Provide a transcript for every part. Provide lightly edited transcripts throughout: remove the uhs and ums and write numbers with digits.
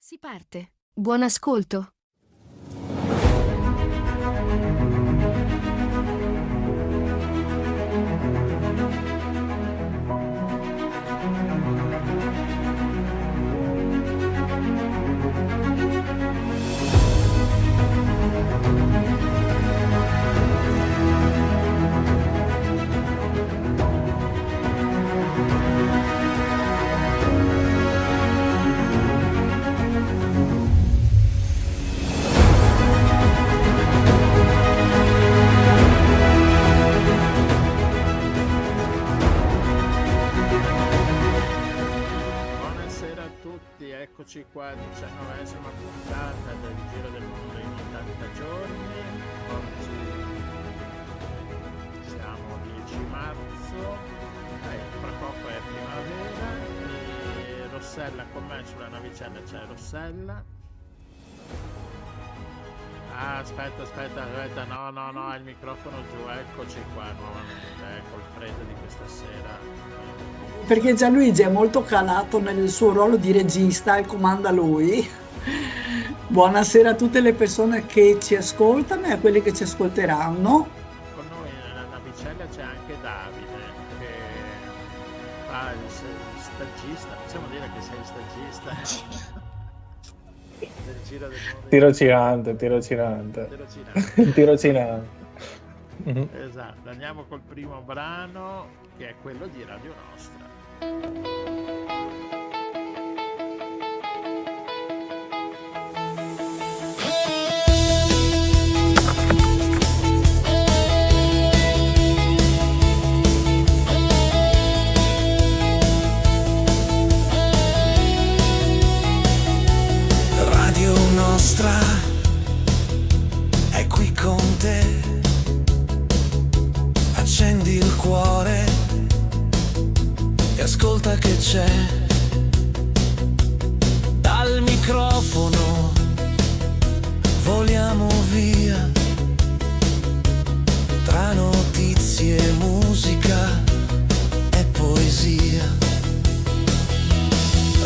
Si parte. Buon ascolto. Buonasera a tutti, eccoci qua, 19esima puntata del Giro del Mondo in 80 giorni. Oggi siamo 10 marzo, fra poco è primavera e Rossella con me sulla navicella c'è Rossella. Ah, aspetta, no, il microfono giù, eccoci qua nuovamente, col freddo di questa sera. Perché Gianluigi è molto calato nel suo ruolo di regista e comanda lui. Buonasera a tutte le persone che ci ascoltano e a quelli che ci ascolteranno. Con noi nella navicella c'è anche Davide che fa il stagista, possiamo dire che sei il stagista del Giro del Mondo. Tirocinante. Tirocinante. Esatto, andiamo col primo brano che è quello di Radio Nostra. Radio Nostra è qui con te, accendi il cuore e ascolta che c'è. Dal microfono voliamo via, tra notizie, musica e poesia.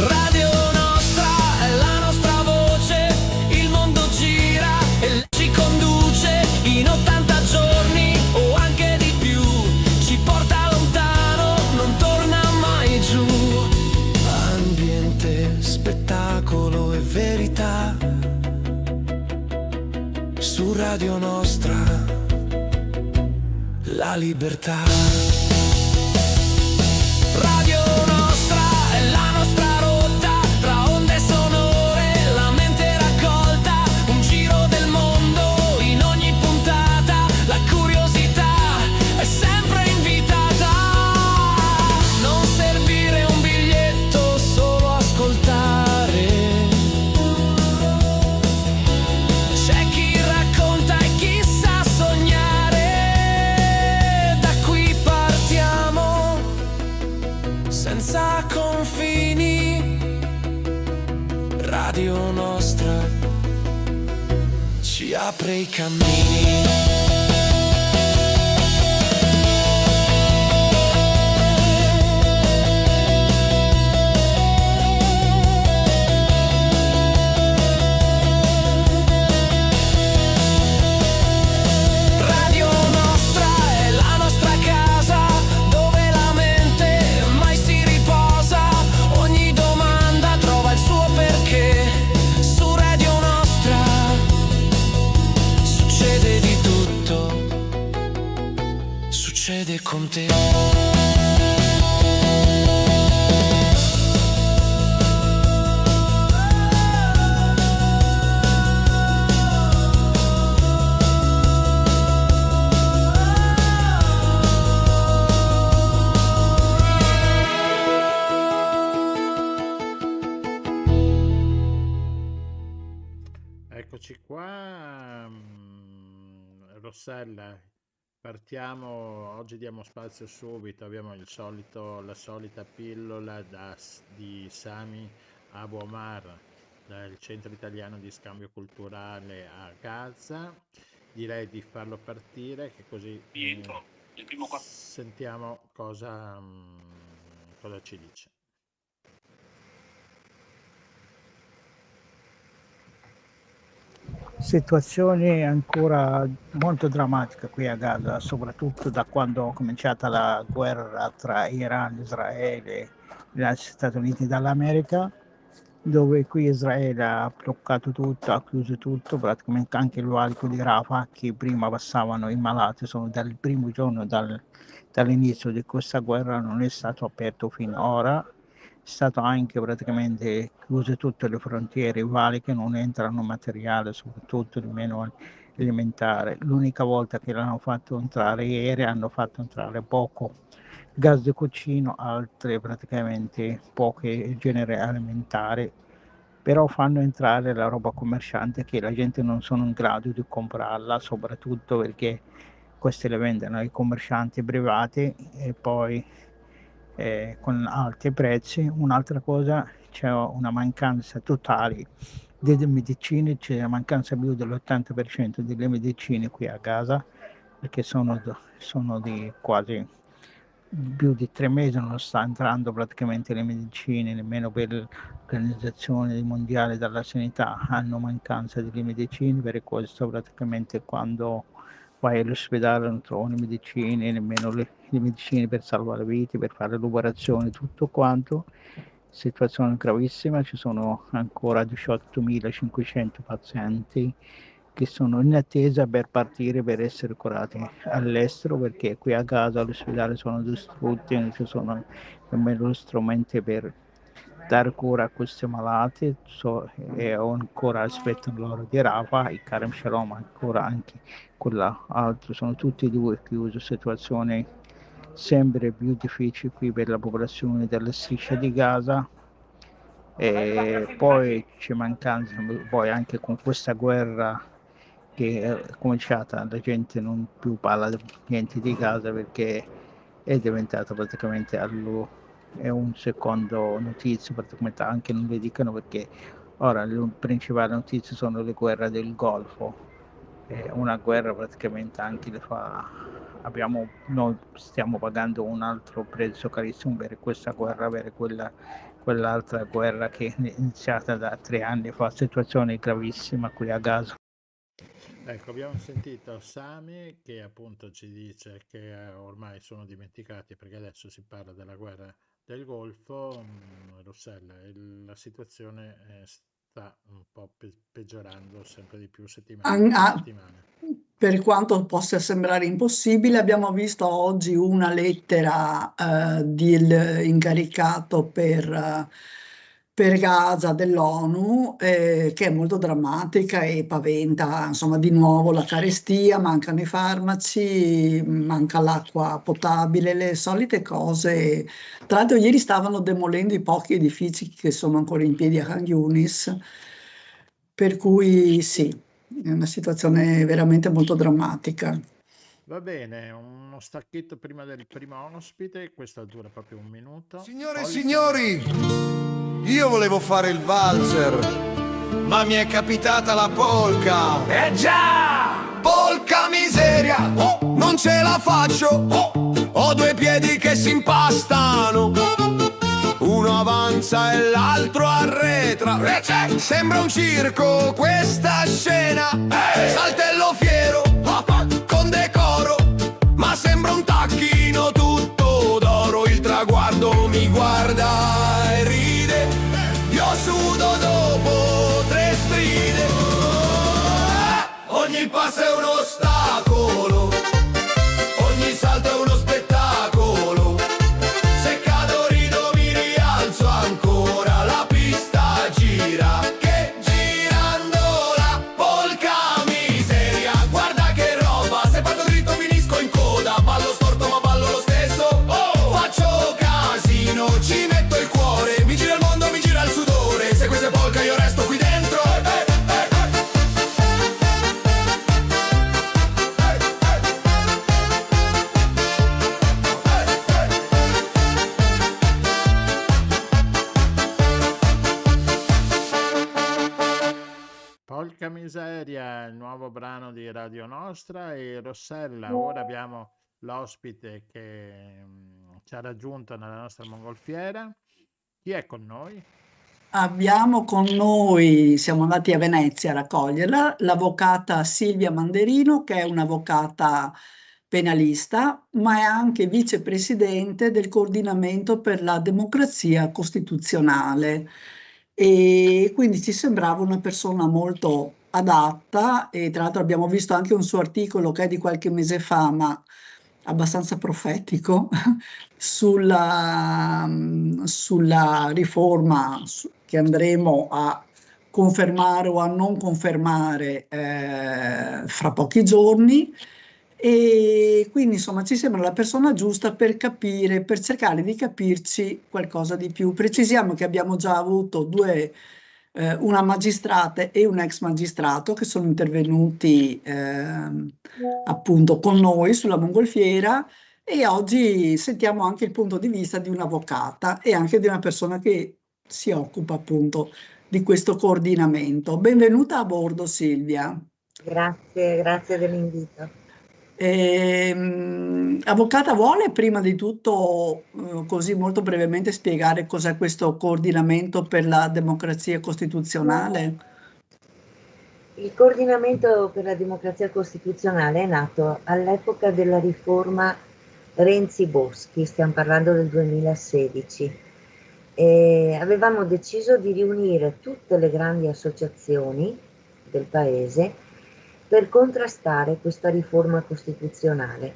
Radio Nostra è la nostra voce, il mondo gira e ci conduce in 80 giorni o anche di più. Ci porta lontano, non torna mai giù. Ambiente, spettacolo e verità. Su Radio Nostra, la libertà. Radio Nostra è la nostra rotta, tra onde sonore, la mente raccolta, un giro del mondo in ogni puntata, la curiosità è sempre invitata. Non servire un biglietto, solo ascoltare. C'è chi racconta e chi sa sognare. Da qui partiamo senza confini. Radio Nostra ci apre i cammini. Radio Nostra è la nostra casa, dove la mente mai si riposa. Ogni domanda trova il suo perché. Su Radio Nostra succede di tutto, succede con te. Eccoci qua, Rossella, partiamo, oggi diamo spazio subito, abbiamo la solita pillola di Sami Abu Omar dal Centro Italiano di Scambio Culturale a Gaza. Direi di farlo partire, che così sentiamo cosa ci dice. Situazione ancora molto drammatica qui a Gaza, soprattutto da quando è cominciata la guerra tra Iran, Israele e gli Stati Uniti dall'America, dove qui Israele ha bloccato tutto, ha chiuso tutto, praticamente anche il valico di Rafah che prima passavano i malati, sono dal primo giorno dall'inizio di questa guerra non è stato aperto finora. È stato anche praticamente chiuse tutte le frontiere, i valiche non entrano materiale, soprattutto nemmeno alimentare. L'unica volta che l'hanno fatto entrare ieri hanno fatto entrare poco gas di cucino, altre praticamente poche generi alimentari, però fanno entrare la roba commerciante che la gente non sono in grado di comprarla, soprattutto perché queste le vendono ai commercianti privati e poi con alti prezzi. Un'altra cosa, c'è una mancanza totale delle medicine, c'è la mancanza più dell'80% delle medicine qui a Gaza, perché sono di quasi più di 3 mesi non sta entrando praticamente le medicine, nemmeno per l'Organizzazione Mondiale della Sanità hanno mancanza delle medicine, per questo praticamente quando vai all'ospedale non trovi le medicine, nemmeno le medicine per salvare vite, per fare l'operazione, tutto quanto. Situazione gravissima, ci sono ancora 18.500 pazienti che sono in attesa per partire per essere curati all'estero, perché qui a Gaza all'ospedale sono distrutti, non ci sono nemmeno strumenti per dare cura a questi malati, e ancora aspettano loro di Rafah, il Kerem Shalom ancora anche quella altro, sono tutti e due chiusi, situazioni sempre più difficili qui per la popolazione della striscia di Gaza. E poi c'è mancanza, poi anche con questa guerra che è cominciata, la gente non più parla niente di Gaza perché è diventato praticamente è un secondo notizia, praticamente anche non le dicono perché ora le principali notizie sono le guerre del Golfo, una guerra praticamente anche noi stiamo pagando un altro prezzo carissimo per questa guerra, per quell'altra guerra che è iniziata da 3 anni fa, situazione gravissima qui a Gaza. Ecco, abbiamo sentito Sami che appunto ci dice che ormai sono dimenticati perché adesso si parla della guerra del Golfo. Rossella, la situazione sta un po' peggiorando sempre di più settimana An- dopo a- settimana. per quanto possa sembrare impossibile, abbiamo visto oggi una lettera del incaricato per Gaza dell'ONU, che è molto drammatica e paventa, insomma, di nuovo la carestia, mancano i farmaci, manca l'acqua potabile, le solite cose. Tra l'altro ieri stavano demolendo i pochi edifici che sono ancora in piedi a Khan Yunis, per cui sì, è una situazione veramente molto drammatica. Va bene, uno stacchetto prima del primo ospite, questo dura proprio un minuto. Signore e Polka signori, io volevo fare il valzer, ma mi è capitata la polka. Eh già! Polka miseria, non ce la faccio, ho 2 piedi che si impastano. Uno avanza e l'altro arretra, sembra un circo questa scena. Saltello fiero, con decoro, ma sembra un tacchino tutto d'oro. Il traguardo mi guarda e ride, io sudo dopo 3 stride. Ogni passo è un ostacolo, ogni salto è uno spettacolo. Se cado rido mi rialzo ancora, la pista gira, che girando la polka miseria. Guarda che roba, se parto dritto finisco in coda, ballo storto ma ballo lo stesso. Faccio casino, ci metto il cuore, mi gira il mondo, mi gira il sudore. Se questa è polka io resto qui dentro. Polka Miseria, il nuovo brano di Radio Nostra. E Rossella, ora abbiamo l'ospite che ci ha raggiunto nella nostra mongolfiera. Chi è con noi? Abbiamo con noi, siamo andati a Venezia a raccoglierla, l'avvocata Silvia Manderino, che è un'avvocata penalista, ma è anche vicepresidente del Coordinamento per la Democrazia Costituzionale. E quindi ci sembrava una persona molto adatta, e tra l'altro abbiamo visto anche un suo articolo che è di qualche mese fa, ma abbastanza profetico, sulla riforma che andremo a confermare o a non confermare fra pochi giorni. E quindi insomma ci sembra la persona giusta per capire, per cercare di capirci qualcosa di più. Precisiamo che abbiamo già avuto una magistrata e un ex magistrato che sono intervenuti appunto con noi sulla mongolfiera, e oggi sentiamo anche il punto di vista di un'avvocata e anche di una persona che si occupa appunto di questo coordinamento. Benvenuta a bordo, Silvia. Grazie dell'invito. Avvocata, vuole prima di tutto, così molto brevemente, spiegare cos'è questo coordinamento per la democrazia costituzionale? Il coordinamento per la democrazia costituzionale è nato all'epoca della riforma Renzi-Boschi, stiamo parlando del 2016, e avevamo deciso di riunire tutte le grandi associazioni del paese per contrastare questa riforma costituzionale.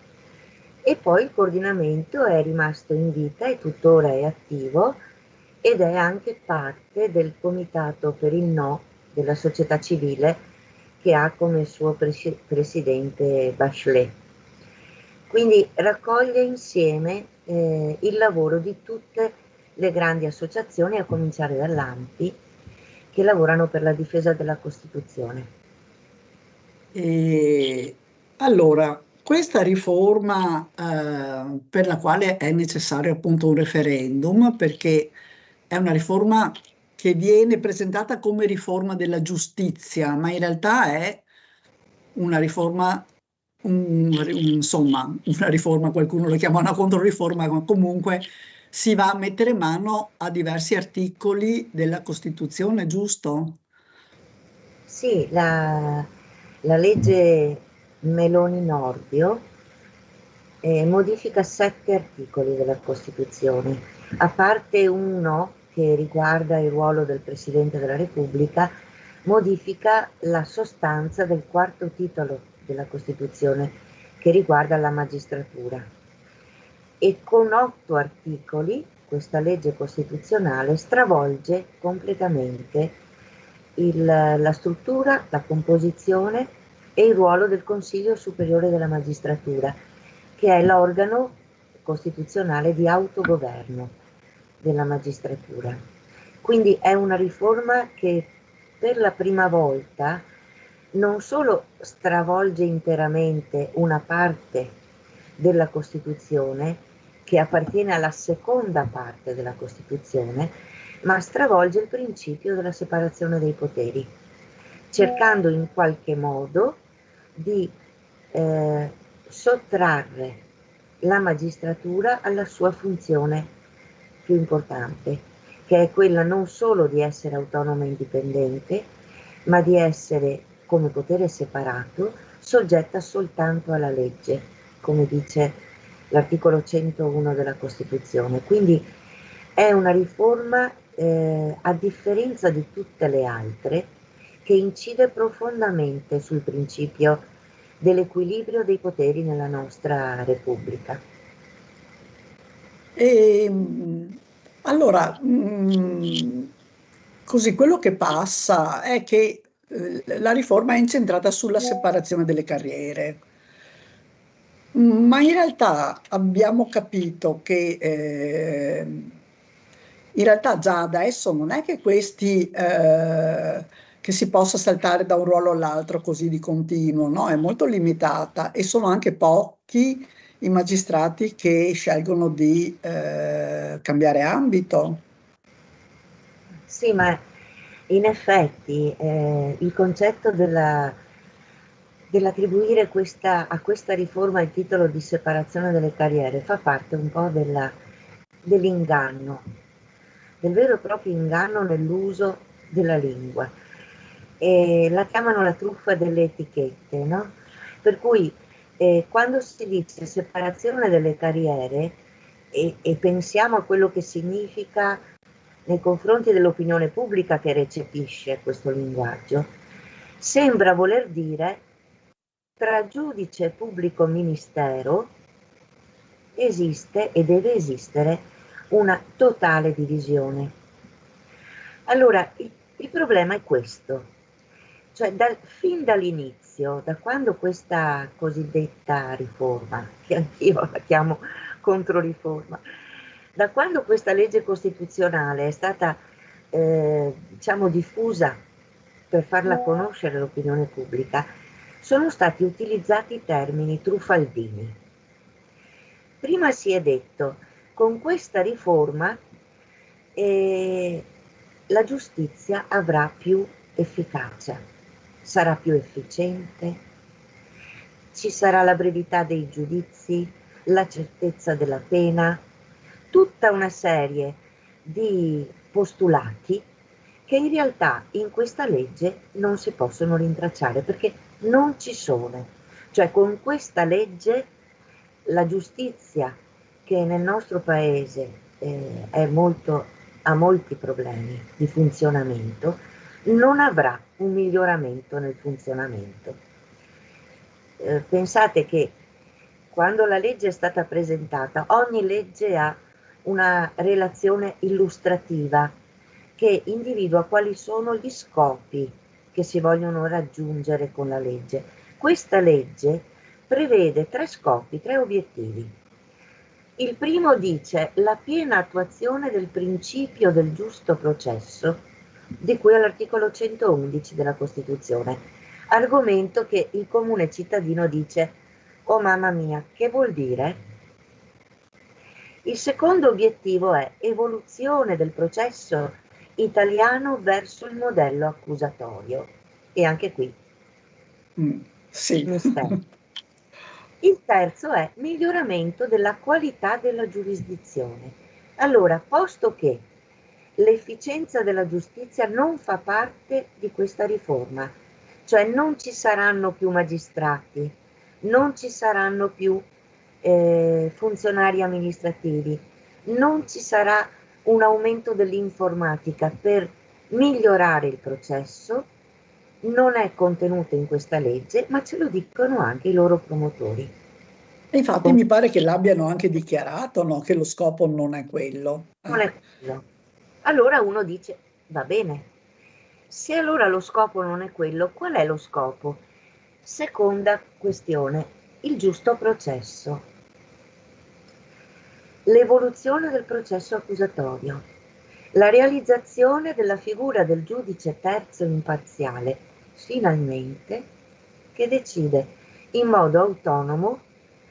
E poi il coordinamento è rimasto in vita e tuttora è attivo, ed è anche parte del comitato per il no della società civile, che ha come suo presidente Bachelet. Quindi raccoglie insieme il lavoro di tutte le grandi associazioni, a cominciare dall'ANPI, che lavorano per la difesa della Costituzione. Allora, questa riforma per la quale è necessario appunto un referendum, perché è una riforma che viene presentata come riforma della giustizia, ma in realtà è una riforma, insomma, una riforma, qualcuno lo chiama una controriforma, ma comunque si va a mettere mano a diversi articoli della Costituzione, giusto? Sì, la legge Meloni-Nordio modifica 7 articoli della Costituzione, a parte uno che riguarda il ruolo del Presidente della Repubblica, modifica la sostanza del 4° titolo della Costituzione, che riguarda la magistratura. E con 8 articoli questa legge costituzionale stravolge completamente la struttura, la composizione e il ruolo del Consiglio Superiore della Magistratura, che è l'organo costituzionale di autogoverno della magistratura. Quindi è una riforma che per la prima volta non solo stravolge interamente una parte della Costituzione che appartiene alla seconda parte della Costituzione, ma stravolge il principio della separazione dei poteri, cercando in qualche modo di sottrarre la magistratura alla sua funzione più importante, che è quella non solo di essere autonoma e indipendente, ma di essere, come potere separato, soggetta soltanto alla legge, come dice l'articolo 101 della Costituzione. Quindi è una riforma, a differenza di tutte le altre, che incide profondamente sul principio dell'equilibrio dei poteri nella nostra Repubblica. Allora, così quello che passa è che la riforma è incentrata sulla separazione delle carriere, ma in realtà abbiamo capito che in realtà già adesso non è che che si possa saltare da un ruolo all'altro così di continuo, no? È molto limitata, e sono anche pochi i magistrati che scelgono di cambiare ambito. Sì, ma in effetti il concetto dell'attribuire a questa riforma il titolo di separazione delle carriere fa parte un po' dell'inganno, del vero e proprio inganno nell'uso della lingua. E la chiamano la truffa delle etichette, no? Per cui quando si dice separazione delle carriere e pensiamo a quello che significa nei confronti dell'opinione pubblica che recepisce questo linguaggio, sembra voler dire tra giudice e pubblico ministero esiste e deve esistere una totale divisione. Allora, il problema è questo, cioè fin dall'inizio, da quando questa cosiddetta riforma, che anch'io la chiamo controriforma, da quando questa legge costituzionale è stata diciamo diffusa per farla conoscere all'opinione pubblica, sono stati utilizzati i termini truffaldini. Prima si è detto, con questa riforma la giustizia avrà più efficacia, sarà più efficiente, ci sarà la brevità dei giudizi, la certezza della pena, tutta una serie di postulati che in realtà in questa legge non si possono rintracciare perché non ci sono. Cioè con questa legge la giustizia, che nel nostro paese ha molti problemi di funzionamento, non avrà un miglioramento nel funzionamento. Pensate che quando la legge è stata presentata, ogni legge ha una relazione illustrativa che individua quali sono gli scopi che si vogliono raggiungere con la legge. Questa legge prevede 3 scopi, 3 obiettivi. Il primo dice la piena attuazione del principio del giusto processo, di cui all'articolo 111 della Costituzione, argomento che il comune cittadino dice: oh mamma mia, che vuol dire? Il secondo obiettivo è evoluzione del processo italiano verso il modello accusatorio. E anche qui, Sì. mistero. Il terzo è miglioramento della qualità della giurisdizione. Allora, posto che l'efficienza della giustizia non fa parte di questa riforma, cioè non ci saranno più magistrati, non ci saranno più funzionari amministrativi, non ci sarà un aumento dell'informatica per migliorare il processo, non è contenuto in questa legge, ma ce lo dicono anche i loro promotori. E infatti mi pare che l'abbiano anche dichiarato, no? Che lo scopo non è quello. Non è quello. Allora uno dice, va bene, se allora lo scopo non è quello, qual è lo scopo? Seconda questione, il giusto processo. L'evoluzione del processo accusatorio, la realizzazione della figura del giudice terzo imparziale, finalmente, che decide in modo autonomo,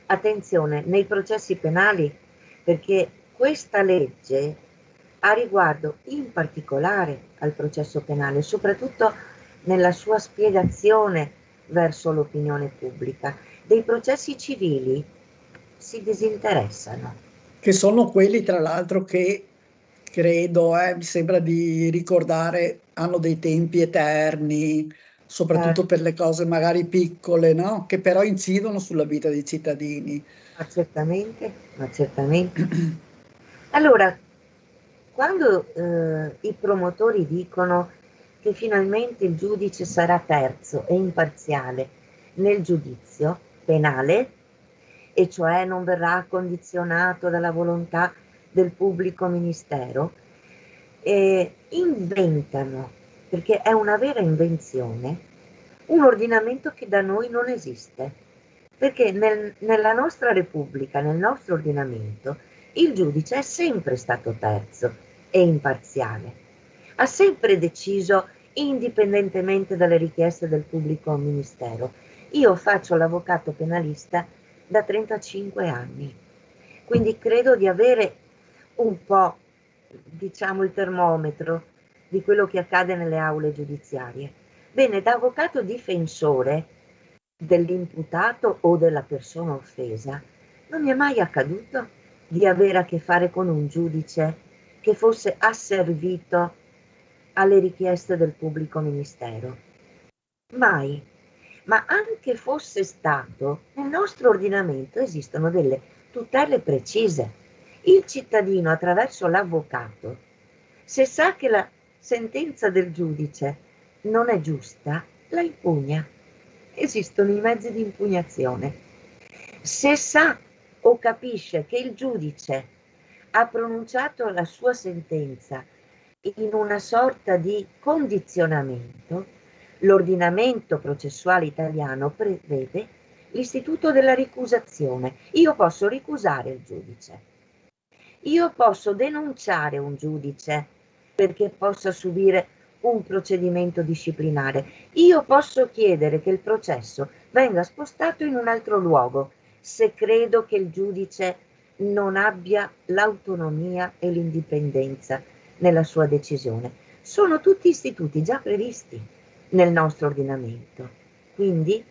attenzione, nei processi penali, perché questa legge ha riguardo in particolare al processo penale, soprattutto nella sua spiegazione verso l'opinione pubblica. Dei processi civili si disinteressano. Che sono quelli, tra l'altro, che credo, mi sembra di ricordare, hanno dei tempi eterni, soprattutto per le cose magari piccole, no? Che però incidono sulla vita dei cittadini. Ma certamente, ma certamente. Allora, quando i promotori dicono che finalmente il giudice sarà terzo e imparziale nel giudizio penale, e cioè non verrà condizionato dalla volontà del pubblico ministero, inventano, perché è una vera invenzione, un ordinamento che da noi non esiste, perché nella nostra Repubblica, nel nostro ordinamento, il giudice è sempre stato terzo e imparziale, ha sempre deciso indipendentemente dalle richieste del pubblico ministero. Io faccio l'avvocato penalista da 35 anni, quindi credo di avere un po', diciamo, il termometro di quello che accade nelle aule giudiziarie. Bene, da avvocato difensore dell'imputato o della persona offesa, non mi è mai accaduto di avere a che fare con un giudice che fosse asservito alle richieste del pubblico ministero. Mai. Ma anche fosse stato, nel nostro ordinamento esistono delle tutele precise. Il cittadino, attraverso l'avvocato, se sa che la sentenza del giudice non è giusta, la impugna. Esistono i mezzi di impugnazione. Se sa o capisce che il giudice ha pronunciato la sua sentenza in una sorta di condizionamento, l'ordinamento processuale italiano prevede l'istituto della ricusazione. Io posso ricusare il giudice, io posso denunciare un giudice perché possa subire un procedimento disciplinare, io posso chiedere che il processo venga spostato in un altro luogo se credo che il giudice non abbia l'autonomia e l'indipendenza nella sua decisione. Sono tutti istituti già previsti nel nostro ordinamento. Quindi,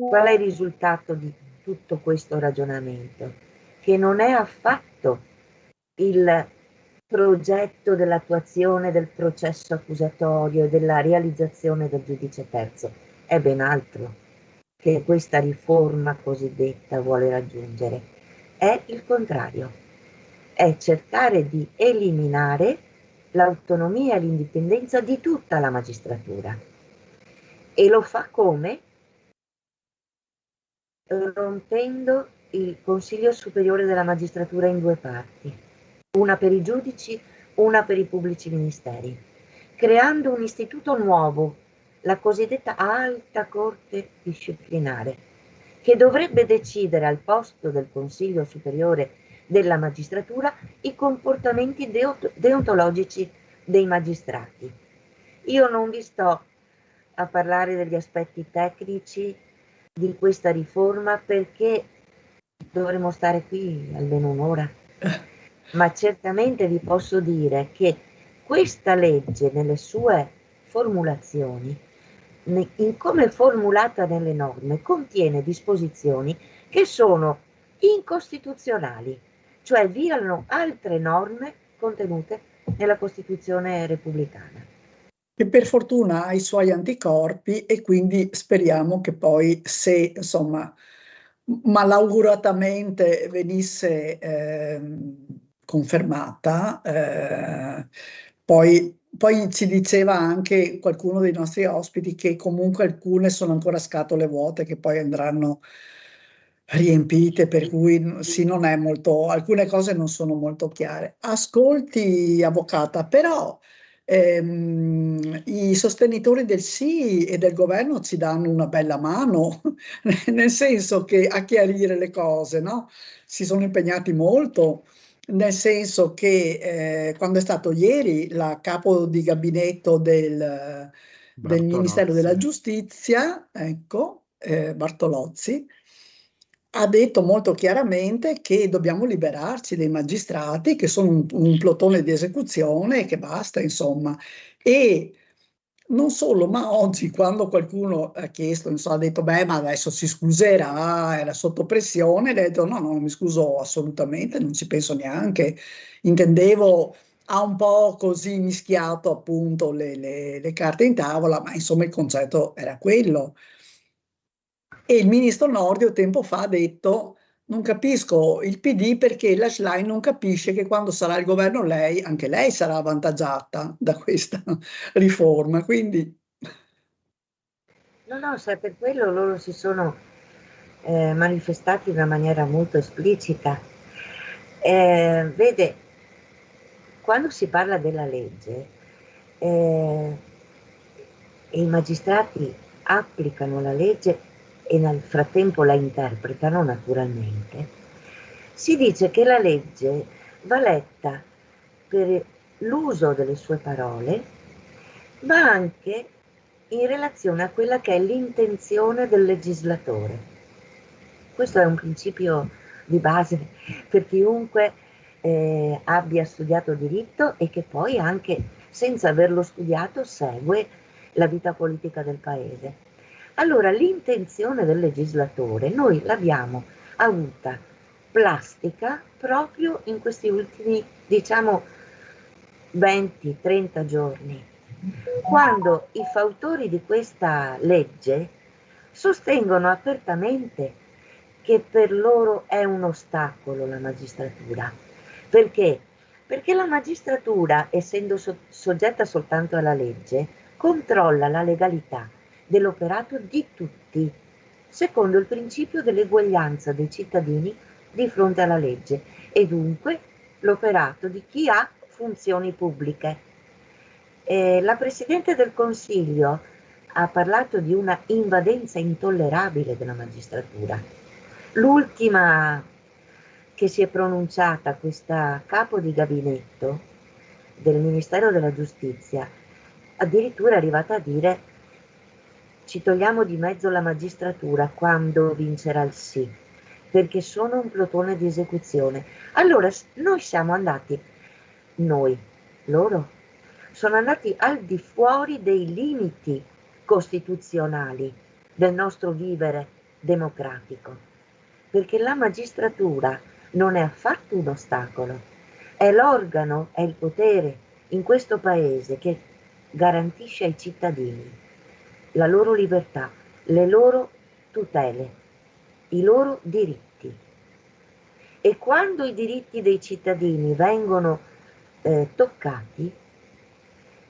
qual è il risultato di tutto questo ragionamento? Che non è affatto il progetto dell'attuazione del processo accusatorio e della realizzazione del giudice terzo, è ben altro che questa riforma cosiddetta vuole raggiungere. È il contrario, è cercare di eliminare l'autonomia e l'indipendenza di tutta la magistratura. E lo fa come? Rompendo il Consiglio Superiore della Magistratura in due parti, una per i giudici, una per i pubblici ministeri, creando un istituto nuovo, la cosiddetta Alta Corte Disciplinare, che dovrebbe decidere al posto del Consiglio Superiore della Magistratura i comportamenti deontologici dei magistrati. Io non vi sto a parlare degli aspetti tecnici di questa riforma perché dovremmo stare qui almeno un'ora, ma certamente vi posso dire che questa legge nelle sue formulazioni, in come è formulata nelle norme, contiene disposizioni che sono incostituzionali, cioè violano altre norme contenute nella Costituzione repubblicana. Che per fortuna ha i suoi anticorpi e quindi speriamo che poi, se insomma malauguratamente venisse confermata, poi ci diceva anche qualcuno dei nostri ospiti che comunque alcune sono ancora scatole vuote che poi andranno riempite, per cui sì, non è molto, alcune cose non sono molto chiare. Ascolti, avvocata, però i sostenitori del sì e del governo ci danno una bella mano, nel senso che a chiarire le cose, no? Si sono impegnati molto, nel senso che quando è stato ieri la capo di gabinetto del Ministero della Giustizia, ecco, Bartolozzi, ha detto molto chiaramente che dobbiamo liberarci dei magistrati, che sono un plotone di esecuzione e che basta, insomma. E non solo, ma oggi quando qualcuno ha chiesto, insomma, ha detto, beh, ma adesso si scuserà, era sotto pressione, lei ha detto, no, non mi scuso assolutamente, non ci penso neanche, intendevo, ha un po' così mischiato appunto le carte in tavola, ma insomma il concetto era quello. E il ministro Nordio tempo fa ha detto, non capisco il PD perché la Schlein non capisce che quando sarà il governo lei, anche lei sarà avvantaggiata da questa riforma, quindi... No, se per quello loro si sono manifestati in una maniera molto esplicita. Vede, quando si parla della legge, e i magistrati applicano la legge e nel frattempo la interpretano naturalmente, si dice che la legge va letta per l'uso delle sue parole, ma anche in relazione a quella che è l'intenzione del legislatore. Questo è un principio di base per chiunque abbia studiato diritto e che poi anche senza averlo studiato segue la vita politica del paese. Allora l'intenzione del legislatore noi l'abbiamo avuta plastica proprio in questi ultimi, diciamo, 20-30 giorni, quando i fautori di questa legge sostengono apertamente che per loro è un ostacolo la magistratura. Perché? Perché la magistratura, essendo soggetta soltanto alla legge, controlla la legalità dell'operato di tutti, secondo il principio dell'eguaglianza dei cittadini di fronte alla legge e dunque l'operato di chi ha funzioni pubbliche. La Presidente del Consiglio ha parlato di una invadenza intollerabile della magistratura. L'ultima che si è pronunciata, questa capo di gabinetto del Ministero della Giustizia, addirittura è arrivata a dire: ci togliamo di mezzo la magistratura quando vincerà il sì, perché sono un plotone di esecuzione. Allora noi siamo andati, loro sono andati al di fuori dei limiti costituzionali del nostro vivere democratico, perché la magistratura non è affatto un ostacolo, è l'organo, è il potere in questo paese che garantisce ai cittadini la loro libertà, le loro tutele, i loro diritti. E quando i diritti dei cittadini vengono toccati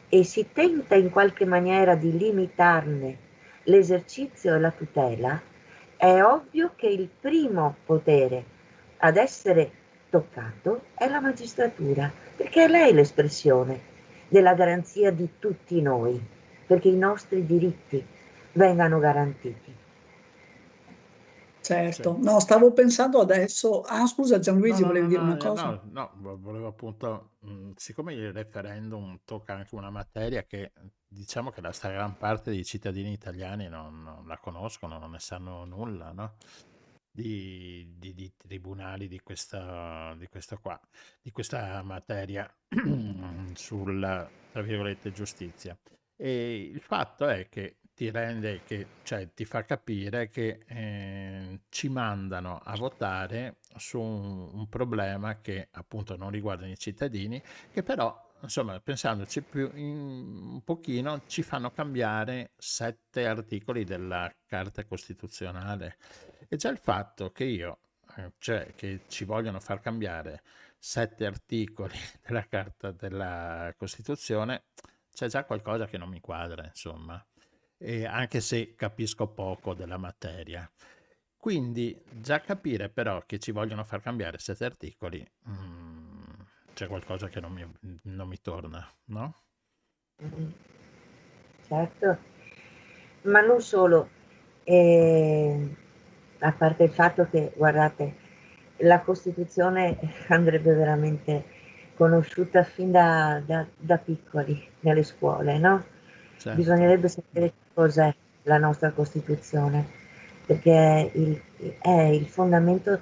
e si tenta in qualche maniera di limitarne l'esercizio e la tutela, è ovvio che il primo potere ad essere toccato è la magistratura, perché è lei l'espressione della garanzia di tutti noi, perché i nostri diritti vengano garantiti. Certo, Sì. no, stavo pensando adesso. Ah, scusa Gianluigi, No, volevi dire una cosa? volevo appunto, siccome il referendum tocca anche una materia che diciamo che la gran parte dei cittadini italiani non la conoscono, non ne sanno nulla, no? Di tribunali di questa materia sulla, tra virgolette, giustizia. E il fatto è che cioè ti fa capire che ci mandano a votare su un problema che appunto non riguarda i cittadini, che però, insomma, pensandoci un pochino, ci fanno cambiare 7 articoli della Carta Costituzionale. E già il fatto cioè che ci vogliono far cambiare 7 articoli della Carta della Costituzione, c'è già qualcosa che non mi quadra, insomma, e anche se capisco poco della materia. Quindi già capire però che ci vogliono far cambiare 7 articoli, c'è qualcosa che non mi torna, no? Certo, ma non solo, a parte il fatto che, guardate, la Costituzione andrebbe veramente conosciuta fin da piccoli nelle scuole, no? Certo. Bisognerebbe sapere cos'è la nostra Costituzione, perché è il fondamento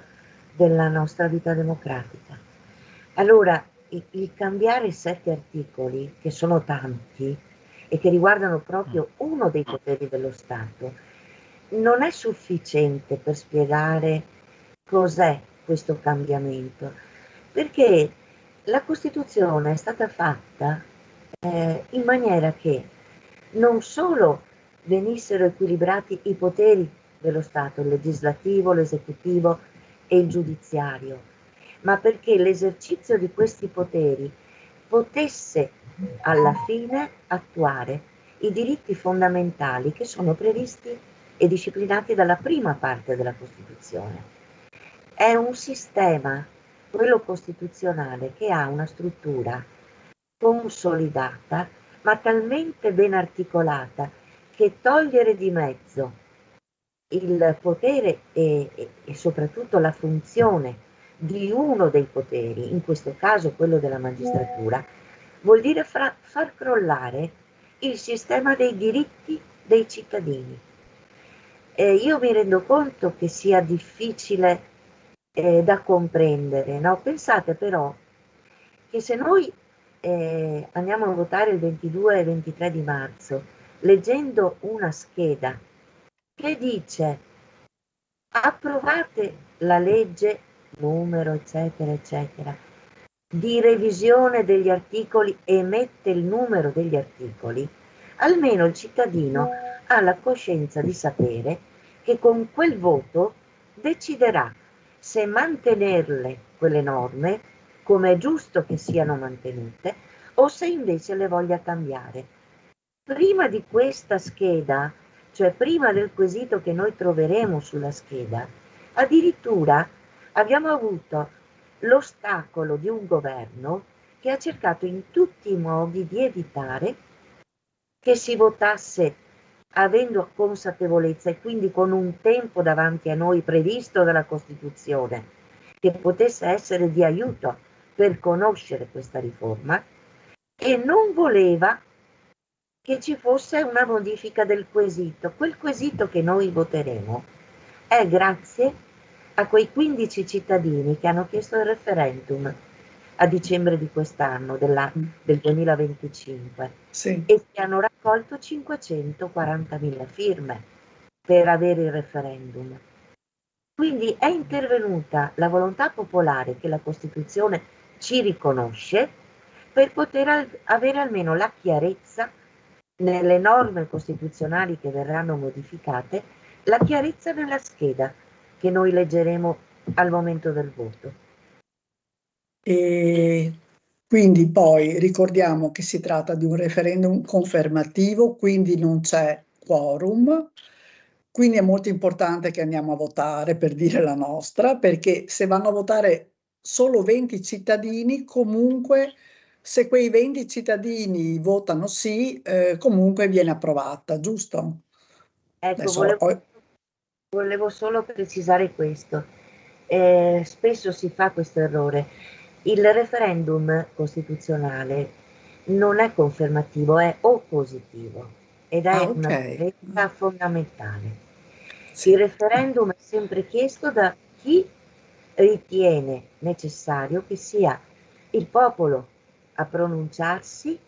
della nostra vita democratica. Allora, il cambiare 7 articoli, che sono tanti e che riguardano proprio uno dei poteri dello Stato, non è sufficiente per spiegare cos'è questo cambiamento, perché la Costituzione è stata fatta in maniera che non solo venissero equilibrati i poteri dello Stato, il legislativo, l'esecutivo e il giudiziario, ma perché l'esercizio di questi poteri potesse alla fine attuare i diritti fondamentali che sono previsti e disciplinati dalla prima parte della Costituzione. È un sistema, quello costituzionale, che ha una struttura consolidata, ma talmente ben articolata che togliere di mezzo il potere e soprattutto la funzione di uno dei poteri, in questo caso quello della magistratura, vuol dire far crollare il sistema dei diritti dei cittadini. Io mi rendo conto che sia difficile da comprendere, no? Pensate però che se noi andiamo a votare il 22 e 23 di marzo, leggendo una scheda che dice approvate la legge numero eccetera eccetera, di revisione degli articoli e mette il numero degli articoli, almeno il cittadino ha la coscienza di sapere che con quel voto deciderà se mantenerle quelle norme, come è giusto che siano mantenute, o se invece le voglia cambiare. Prima di questa scheda, cioè prima del quesito che noi troveremo sulla scheda, addirittura abbiamo avuto l'ostacolo di un governo che ha cercato in tutti i modi di evitare che si votasse avendo consapevolezza e quindi con un tempo davanti a noi previsto dalla Costituzione che potesse essere di aiuto per conoscere questa riforma, e non voleva che ci fosse una modifica del quesito. Quel quesito che noi voteremo è grazie a quei 15 cittadini che hanno chiesto il referendum a dicembre di quest'anno, del 2025, Sì. e che hanno raccolto 540.000 firme per avere il referendum. Quindi è intervenuta la volontà popolare che la Costituzione ci riconosce per poter avere almeno la chiarezza nelle norme costituzionali che verranno modificate, la chiarezza nella scheda che noi leggeremo al momento del voto. E quindi poi ricordiamo che si tratta di un referendum confermativo, quindi non c'è quorum, quindi è molto importante che andiamo a votare per dire la nostra, perché se vanno a votare solo 20 cittadini, comunque se quei 20 cittadini votano sì, comunque viene approvata, giusto? Ecco, Adesso, volevo solo precisare questo. Spesso si fa questo errore. Il referendum costituzionale non è confermativo, è oppositivo ed è una ok. differenza fondamentale. Sì. Il referendum è sempre chiesto da chi ritiene necessario che sia il popolo a pronunciarsi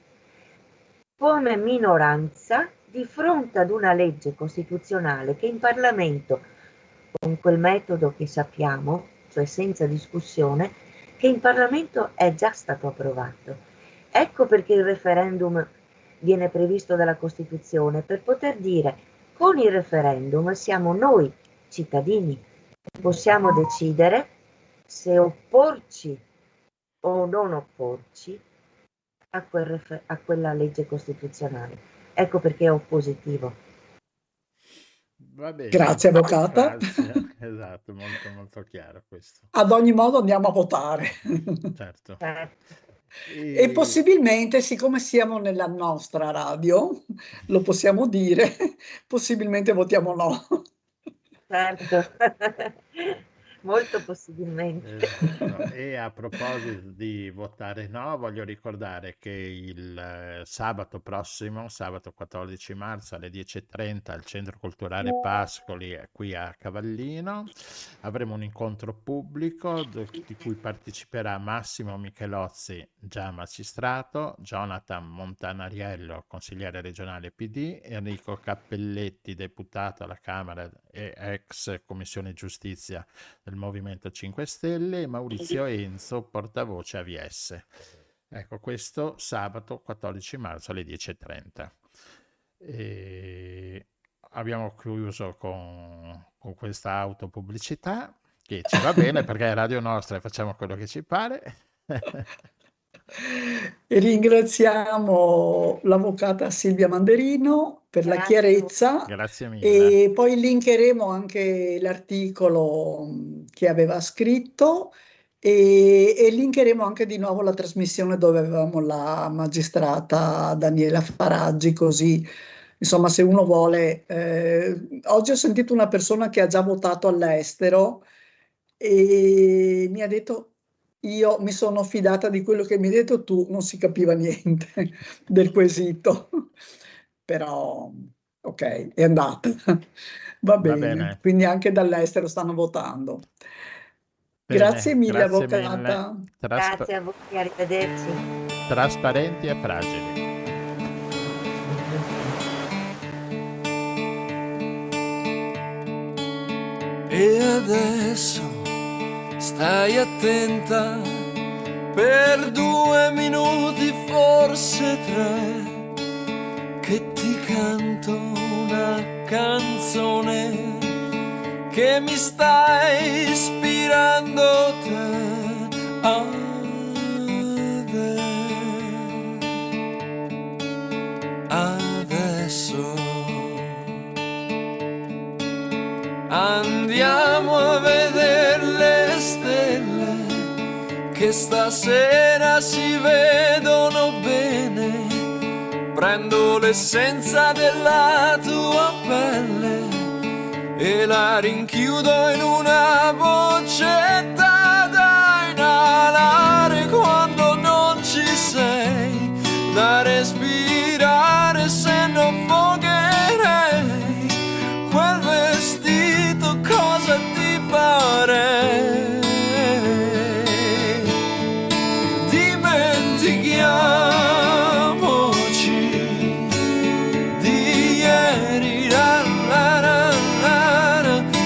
come minoranza di fronte ad una legge costituzionale che in Parlamento, con quel metodo che sappiamo, cioè senza discussione, che in Parlamento è già stato approvato. Ecco perché il referendum viene previsto dalla Costituzione, per poter dire con il referendum siamo noi cittadini che possiamo decidere se opporci o non opporci a quella legge costituzionale. Ecco perché è oppositivo. Va bene, Grazie, avvocata. grazie. Esatto, molto molto chiaro questo. Ad ogni modo andiamo a votare. Certo. E possibilmente, siccome siamo nella nostra radio, lo possiamo dire, possibilmente votiamo no. Certo, molto possibilmente. Esatto. E a proposito di votare no, voglio ricordare che il sabato prossimo, sabato 14 marzo alle 10:30 al Centro Culturale Pascoli, qui a Cavallino, avremo un incontro pubblico di cui parteciperà Massimo Michelozzi, già magistrato, Jonathan Montanariello, consigliere regionale PD, Enrico Cappelletti, deputato alla Camera e ex Commissione Giustizia del Movimento 5 Stelle, e Maurizio Enzo, portavoce AVS. Ecco, questo sabato 14 marzo alle 10:30. E abbiamo chiuso con questa autopubblicità, che ci va bene perché è radio nostra e facciamo quello che ci pare. E ringraziamo l'avvocata Silvia Manderino per la Grazie. chiarezza. Grazie mille. E poi linkeremo anche l'articolo che aveva scritto e linkeremo anche di nuovo la trasmissione dove avevamo la magistrata Daniela Faraggi, così insomma se uno vuole. Oggi ho sentito una persona che ha già votato all'estero e mi ha detto: io mi sono fidata di quello che mi hai detto tu, non si capiva niente del quesito, però ok, è andata. Va bene, quindi anche dall'estero stanno votando. Bene, Grazie mille, grazie avvocata. mille. Grazie a voi, arrivederci. Trasparenti e fragili. E adesso stai attenta, per 2 minuti, forse 3, che ti canto una canzone che mi stai ispirando te. Adesso andiamo a vedere le stelle che stasera si vedono bene. Prendo l'essenza della tua pelle e la rinchiudo in una boccetta da inalare quando non ci sei, da respirare se non affogherei. Quel vestito cosa ti farei? Dimentichiamoci di ieri,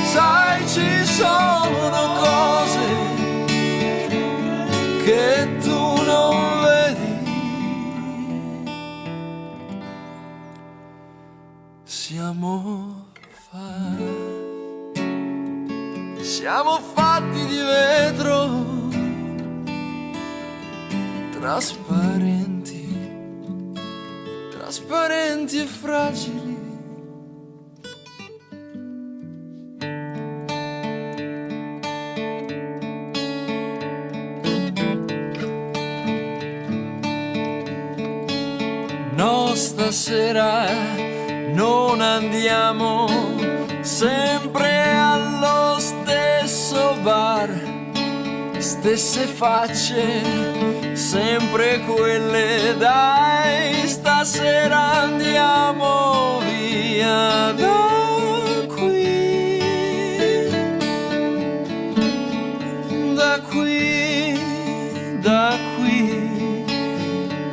sai ci sono cose che tu non vedi. Siamo fatti di vetro, trasparenti e fragili. No, stasera non andiamo sempre allo stesso bar, stesse facce, sempre quelle. Dai, stasera andiamo via da qui, da qui, da qui.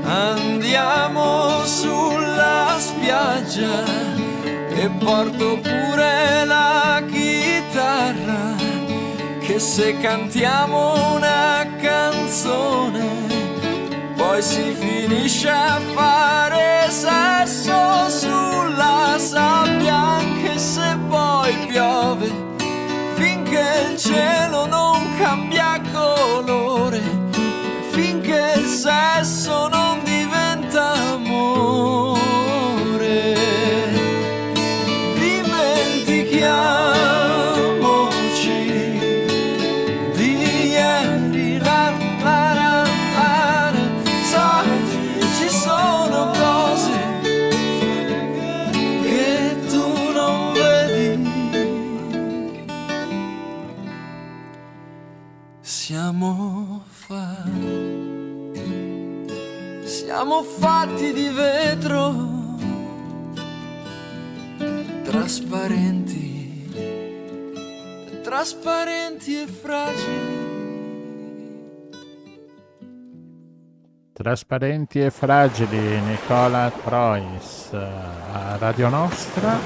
Andiamo sulla spiaggia e porto pure la chitarra, che se cantiamo una canzone poi si finisce a fare sesso sulla sabbia, anche se poi piove, finché il cielo non cambia colore, finché il sesso non diventa amore. Dimentichiamoci di ieri, sai ci sono cose che tu non vedi. Siamo fatti di vetro, trasparenti e fragili. Trasparenti e fragili, Nicola Trois a Radio Nostra.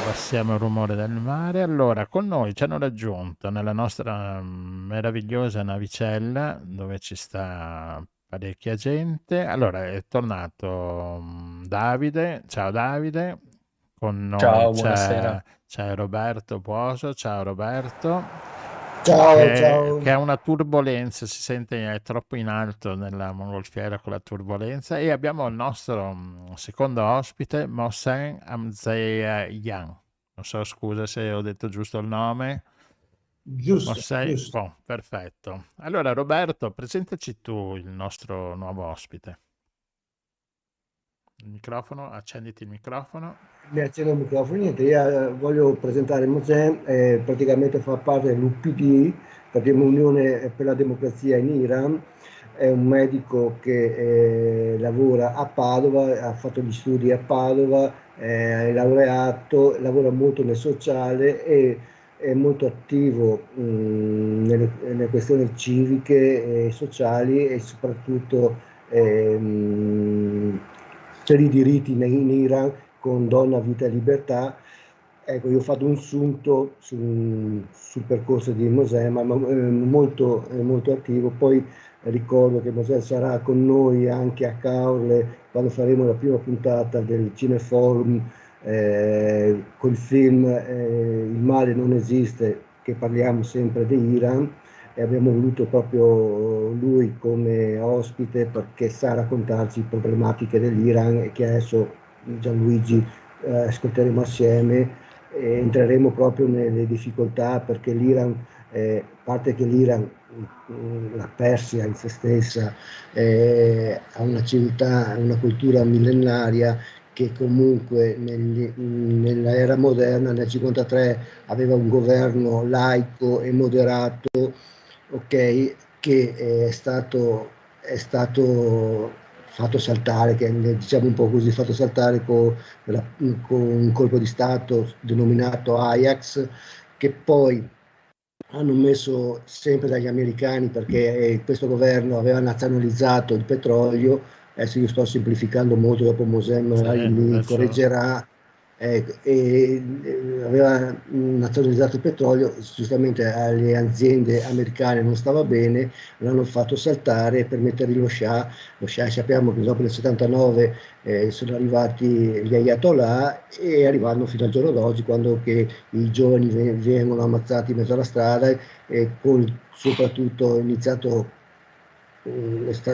Abbassiamo il rumore del mare. Allora, con noi ci hanno raggiunto nella nostra meravigliosa navicella, dove ci sta parecchia gente. Allora, è tornato Davide. Ciao Davide. Con noi Ciao, buonasera. c'è Roberto Puoso. Ciao Roberto. Ciao, ciao. Che ha una turbolenza, si sente è troppo in alto nella mongolfiera con la turbolenza. E abbiamo il nostro secondo ospite, Mohsen Hamzeyan. Non so, scusa se ho detto giusto il nome. Giusto. Boh, perfetto. Allora Roberto, presentaci tu il nostro nuovo ospite. Il microfono, accenditi il microfono. Mi accendo il microfono. Niente, io voglio presentare Mohsen, praticamente fa parte dell'UPD, la prima Unione per la Democrazia in Iran. È un medico che lavora a Padova, ha fatto gli studi a Padova, è laureato, lavora molto nel sociale e è molto attivo nelle questioni civiche e sociali, e soprattutto per i diritti in Iran con Donna, Vita e Libertà. Ecco, io ho fatto un sunto sul percorso di Mohsen, ma molto attivo. Poi Ricordo che Mosè sarà con noi anche a Caorle quando faremo la prima puntata del Cineforum col film Il male non esiste, che parliamo sempre di Iran, e abbiamo voluto proprio lui come ospite perché sa raccontarci problematiche dell'Iran e che adesso Gianluigi ascolteremo assieme e entreremo proprio nelle difficoltà perché l'Iran, a parte che l'Iran, la Persia in se stessa, ha una civiltà, una cultura millenaria che comunque nell'era moderna, nel 1953, aveva un governo laico e moderato, ok, che è stato fatto saltare, che diciamo un po' così, fatto saltare con un colpo di Stato denominato Ajax, che poi hanno messo sempre dagli americani perché questo governo aveva nazionalizzato il petrolio. Adesso io sto semplificando molto, dopo Mosè magari mi adesso correggerà, aveva nazionalizzato il petrolio, giustamente alle aziende americane non stava bene, l'hanno fatto saltare per mettergli lo Shah. Lo Shah sappiamo che dopo il 79 sono arrivati gli Ayatollah e arrivando fino al giorno d'oggi, quando che i giovani vengono ammazzati in mezzo alla strada e soprattutto è iniziato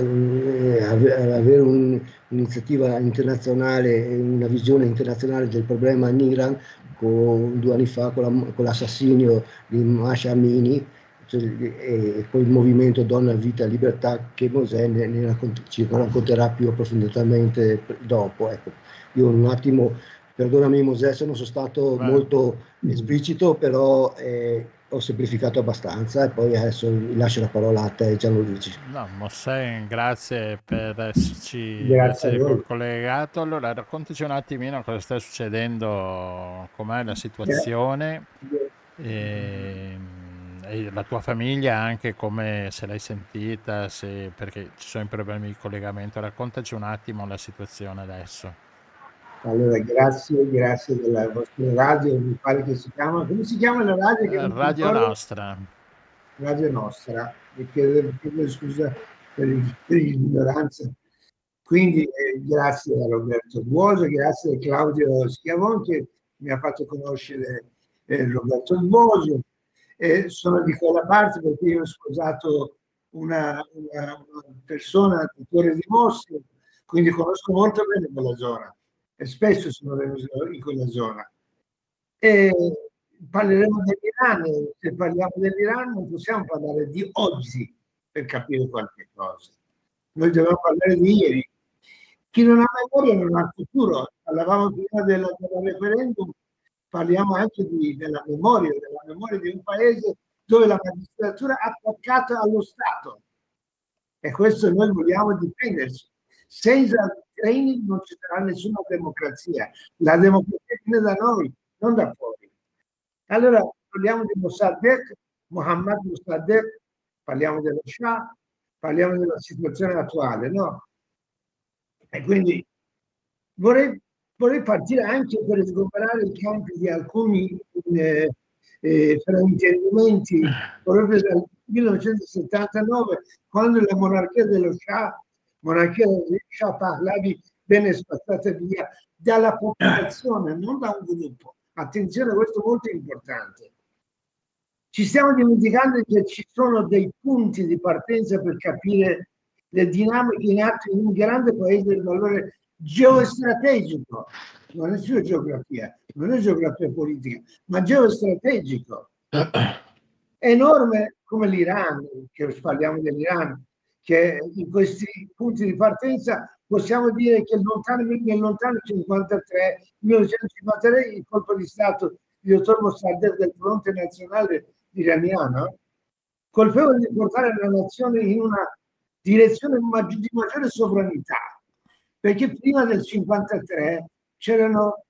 avere un'iniziativa internazionale, una visione internazionale del problema in Iran 2 anni fa con l'assassinio di Masha Amini, e con il movimento Donna, Vita, Libertà, che Mosè ci racconterà più approfonditamente dopo. Ecco, io un attimo, perdonami Mosè se non sono stato molto esplicito, però ho semplificato abbastanza e poi adesso lascio la parola a te Gianluigi. No, Mosè, grazie per esserci Grazie a voi. collegato. Allora, raccontaci un attimino cosa sta succedendo, com'è la situazione e la tua famiglia anche, come se l'hai sentita, perché ci sono i problemi di collegamento. Raccontaci un attimo la situazione adesso. Allora, grazie della vostra radio, mi pare che si chiama, come si chiama la radio? Che non Radio ricordo? Nostra. Radio Nostra, vi chiedo scusa per l'ignoranza. Quindi grazie a Roberto Buoso, grazie a Claudio Schiavon che mi ha fatto conoscere Roberto Buoso. Sono di quella parte perché io ho sposato una persona di Torre di Mossi, quindi conosco molto bene quella zona e spesso sono venuto in quella zona. E parleremo dell'Iran. Se parliamo dell'Iran non possiamo parlare di oggi per capire qualche cosa. Noi dobbiamo parlare di ieri. Chi non ha memoria non ha futuro. Parlavamo prima del referendum, parliamo anche della memoria di un paese dove la magistratura è attaccata allo Stato. E questo noi vogliamo difenderci. Senza training non ci sarà nessuna democrazia. La democrazia viene da noi, non da fuori. Allora parliamo di Mossadegh, Mohammad Mossadegh, parliamo dello Shah, parliamo della situazione attuale, no? E quindi vorrei partire anche per sgomberare i campi di alcuni fraintendimenti proprio dal 1979, quando la monarchia dello Shah Pahlavi venne spazzata via dalla popolazione, non da un gruppo. Attenzione, questo è molto importante. Ci stiamo dimenticando che ci sono dei punti di partenza per capire le dinamiche in atto in un grande paese del valore geostrategico, non è solo geografia, non è geografia politica, ma geostrategico. È enorme come l'Iran, che parliamo dell'Iran, che in questi punti di partenza possiamo dire che nel lontano 1953, il colpo di Stato di dottor Mossadegh del Fronte Nazionale iraniano, colpevole di portare la nazione in una direzione di maggiore sovranità, perché prima del 1953 c'erano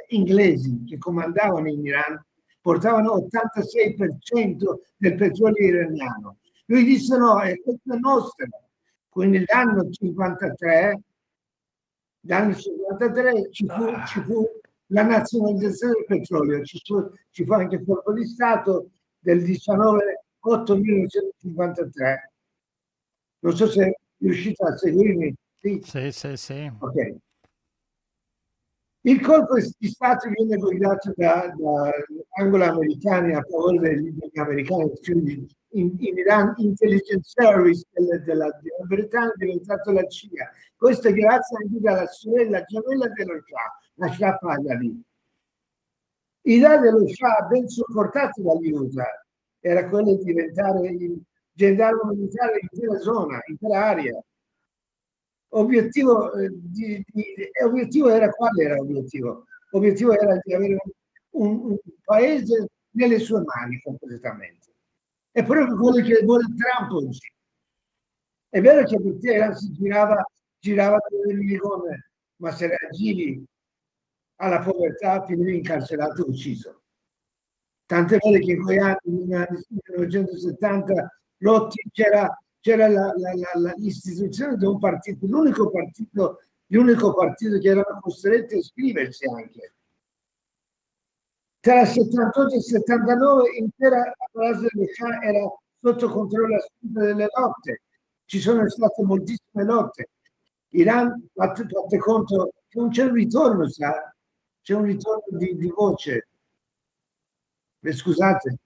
inglesi che comandavano in Iran, portavano l'86% del petrolio iraniano. Lui disse no, questo è nostro. Quindi l'anno 53 ci fu la nazionalizzazione del petrolio, ci fu anche il colpo di Stato del 19/8/1953. Non so se riuscite a seguirmi. Sì? Sì. Ok. Il colpo di Stato viene guidato da anglo-americani a favore degli americani, quindi in Iran Intelligence Service della Britannia è diventato la CIA. Questo è grazie anche alla sorella gemella dello Shah, la Shah Pahlavi. L'idea dello Shah, ben supportato dagli USA, era quella di diventare il gendarme militare dell'intera zona, intera area. Obiettivo era quale era l'obiettivo? L'obiettivo era di avere un paese nelle sue mani completamente. È proprio quello che vuole Trump oggi. È vero che per te si girava delle minigone, ma se reagivi alla povertà finivi incarcerato e ucciso. Tant'è vero che in quegli anni, nel 1970, c'era l'istituzione di un partito, l'unico partito che erano costretti a iscriversi anche. Tra il 78 e il 79 intera la Palazzo dello Shah era sotto controllo a spinta delle lotte. Ci sono state moltissime lotte. Iran, fate conto, non c'è un ritorno, sa? C'è un ritorno di voce. Scusate,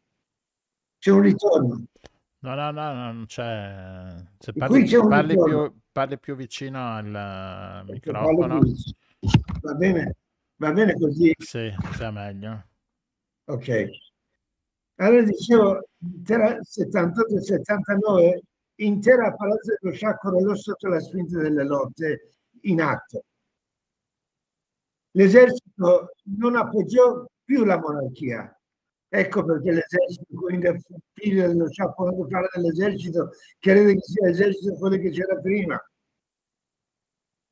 c'è un ritorno. No, non c'è. Se Qui c'è un ritorno. parli più vicino al microfono. Va bene così. Sì, sia meglio. Ok. Allora dicevo, tra il 78 e il 79, intera Palazzo dello Shah crollò sotto la spinta delle lotte in atto. L'esercito non appoggiò più la monarchia. Ecco perché l'esercito, quindi il figlio dello Shah, quando parla dell'esercito, crede che sia l'esercito quello che c'era prima.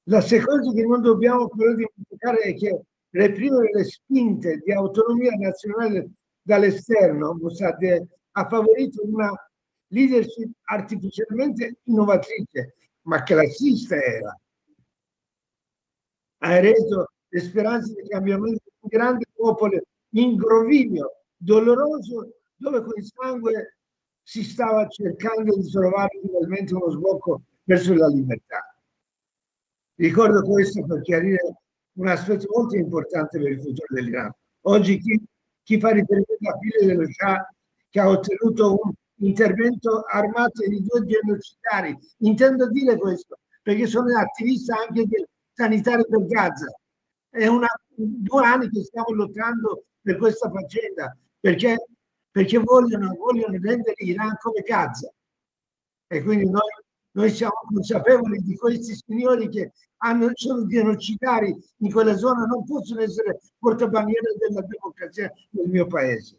La seconda che non dobbiamo però dimenticare è che reprimere le spinte di autonomia nazionale dall'esterno Mossad ha favorito una leadership artificialmente innovatrice, ma classista era. Ha reso le speranze di cambiamento di un grande popolo in groviglio doloroso, dove con il sangue si stava cercando di trovare finalmente uno sbocco verso la libertà. Ricordo questo per chiarire un aspetto molto importante per il futuro dell'Iran. Oggi chi fa riferimento a figlio dello Shah, che ha ottenuto un intervento armato di 2 genocidari, intendo dire questo perché sono attivista anche del sanitario per Gaza. È 2 anni che stiamo lottando per questa faccenda, perché vogliono rendere l'Iran come Gaza. E quindi noi siamo consapevoli di questi signori che sono genocidari in quella zona, non possono essere portabandiere della democrazia nel mio paese.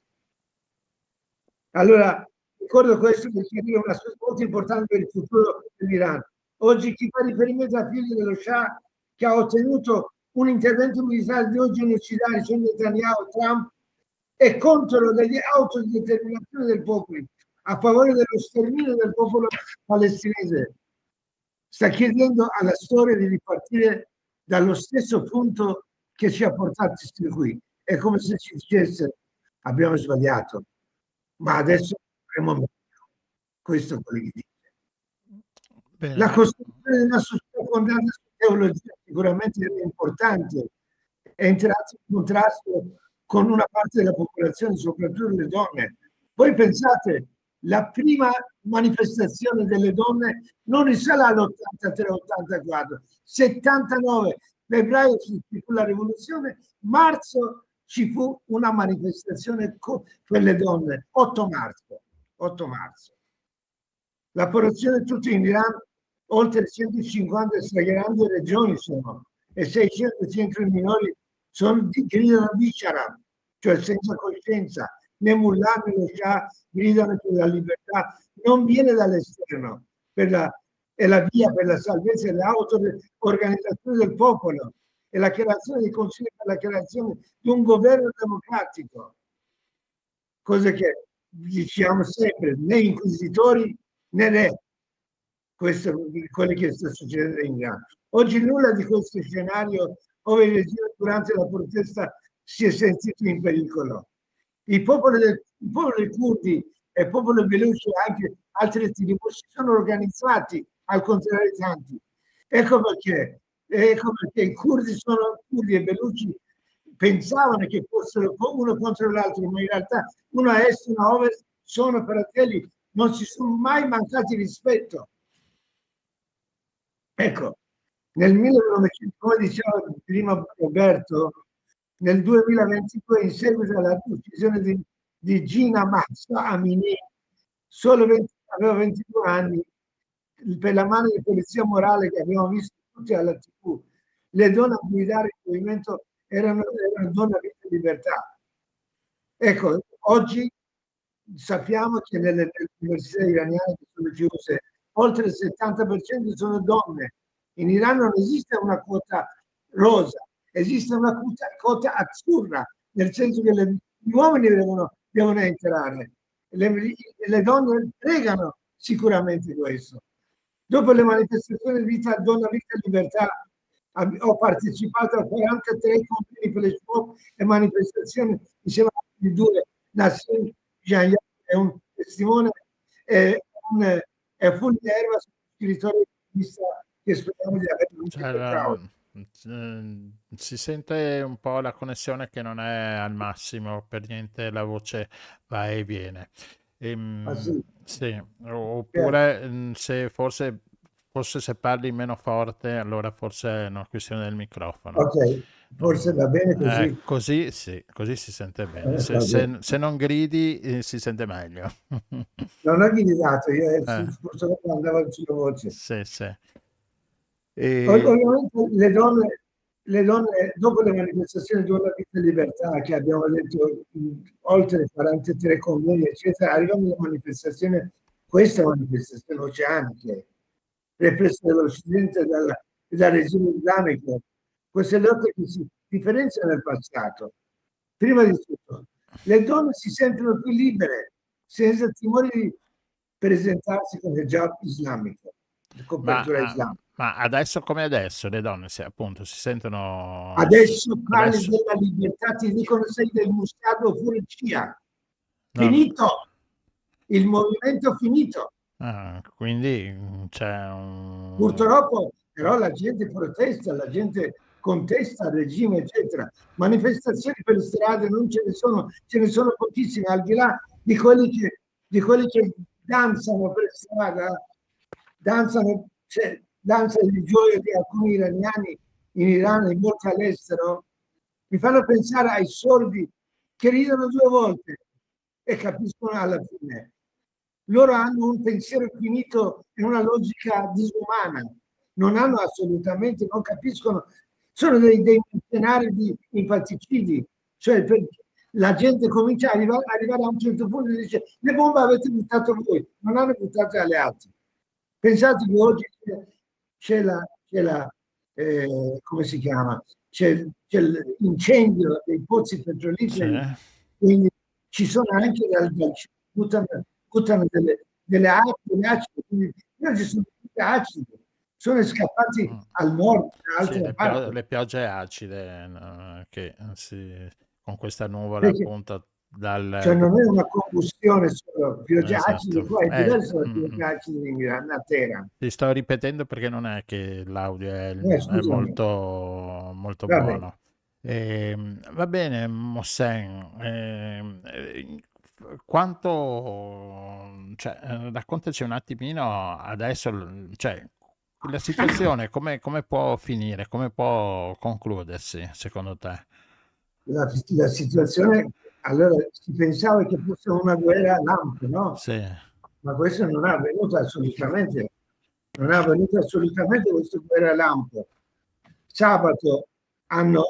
Allora, ricordo questo perché è un aspetto molto importante per il futuro dell'Iran. Oggi chi fa riferimento a figlio dello Shah, che ha ottenuto un intervento militare di 2 genocidari, cioè Netanyahu, Trump, è contro l'autodeterminazione del popolo, a favore dello sterminio del popolo palestinese. Sta chiedendo alla storia di ripartire dallo stesso punto che ci ha portati qui. È come se ci dicesse: abbiamo sbagliato, ma adesso faremo meglio. Questo è quello che dice. Bene. La costruzione di una società fondata su teologia sicuramente è importante, è entrato in contrasto con una parte della popolazione, soprattutto le donne. Voi pensate, la prima manifestazione delle donne non risale all'83-84, 79, febbraio ci fu la rivoluzione, marzo ci fu una manifestazione per le donne, 8 marzo. La popolazione tutta in Iran, oltre 150 grandi regioni sono, e 600 centri minori gridano di Sharam, cioè senza coscienza, né mullah né lo Shah gridano per la libertà, non viene dall'esterno, è la via per la salvezza e l'auto-organizzazione del popolo e la creazione dei consigli per la creazione di un governo democratico, cosa che diciamo sempre, né inquisitori né re. Questo è quello che sta succedendo in Iran. Oggi nulla di questo scenario, ove il regime durante la protesta si è sentito in pericolo. Il popolo dei curdi e popolo belucci e anche altre tribù si sono organizzati, al contrario di tanti. Ecco perché i curdi e belucci pensavano che fossero uno contro l'altro, ma in realtà uno a est e uno a ovest sono fratelli, non si sono mai mancati rispetto. Ecco, nel 1900, come diceva prima Roberto, nel 2022, in seguito alla uccisione di Gina Mahsa Amini, aveva 22 anni, per la mano di polizia morale che abbiamo visto tutti alla TV, le donne a guidare il movimento erano donne a vita e libertà. Ecco, oggi sappiamo che nelle università iraniane che sono chiuse, oltre il 70% sono donne. In Iran non esiste una quota rosa, esiste una quota azzurra, nel senso che gli uomini devono entrare. Le donne pregano sicuramente questo. Dopo le manifestazioni di Donna Vita e Libertà, ho partecipato a 43 compiti per le sue e manifestazioni insieme a due. Nassim Janya è un testimone, è full erba scrittore che speriamo di avere. Si sente un po' la connessione che non è al massimo, per niente la voce va e viene. Sì, oppure se forse se parli meno forte, allora forse è una questione del microfono. Ok, forse va bene così. Così sì, così si sente bene. Se non gridi si sente meglio. Non ho gridato, io purtroppo andavo sulla voce. Sì, sì. Ovviamente le donne, dopo le manifestazioni di Donna Vita e Libertà, che abbiamo detto oltre 43 comuni, eccetera, arrivano le manifestazioni, queste manifestazioni oceaniche, represse dall'Occidente e dal regime islamico, queste lotte che si differenziano dal passato. Prima di tutto, le donne si sentono più libere, senza timore di presentarsi con il hijab islamico, copertura islamica. Ma adesso come adesso le donne appunto si sentono... Adesso parli della libertà, ti dicono sei del Muscato oppure CIA. Finito! Il movimento finito. Quindi c'è un... Purtroppo però la gente protesta, la gente contesta il regime, eccetera. Manifestazioni per le strade non ce ne sono pochissime, al di là di quelli che danzano per strada, danza di gioia di alcuni iraniani in Iran e molti all'estero, mi fanno pensare ai sordi che ridono due volte e capiscono alla fine. Loro hanno un pensiero finito e una logica disumana, non hanno assolutamente, non capiscono, sono dei mercenari di infanticidi, cioè la gente comincia a arrivare a un certo punto e dice le bombe avete buttato voi, non hanno buttate alle altre. Pensate che oggi c'è come si chiama? C'è l'incendio dei pozzi petroliferi, quindi ci sono anche buttano delle acide, quindi oggi sono tutte acide, sono scappati al nord, le piogge acide che con questa nuvola appunto cioè non è una combustione solo, piogge acide, poi è diverso da piogge acide a Teheran. Ti sto ripetendo perché non è che l'audio è molto, molto buono. Va bene, Mohsen, raccontaci un attimino adesso, la situazione come può finire, come può concludersi secondo te? La situazione, allora si pensava che fosse una guerra lampo, no? Sì. Ma questo non è avvenuto assolutamente, questa guerra lampo. Sabato hanno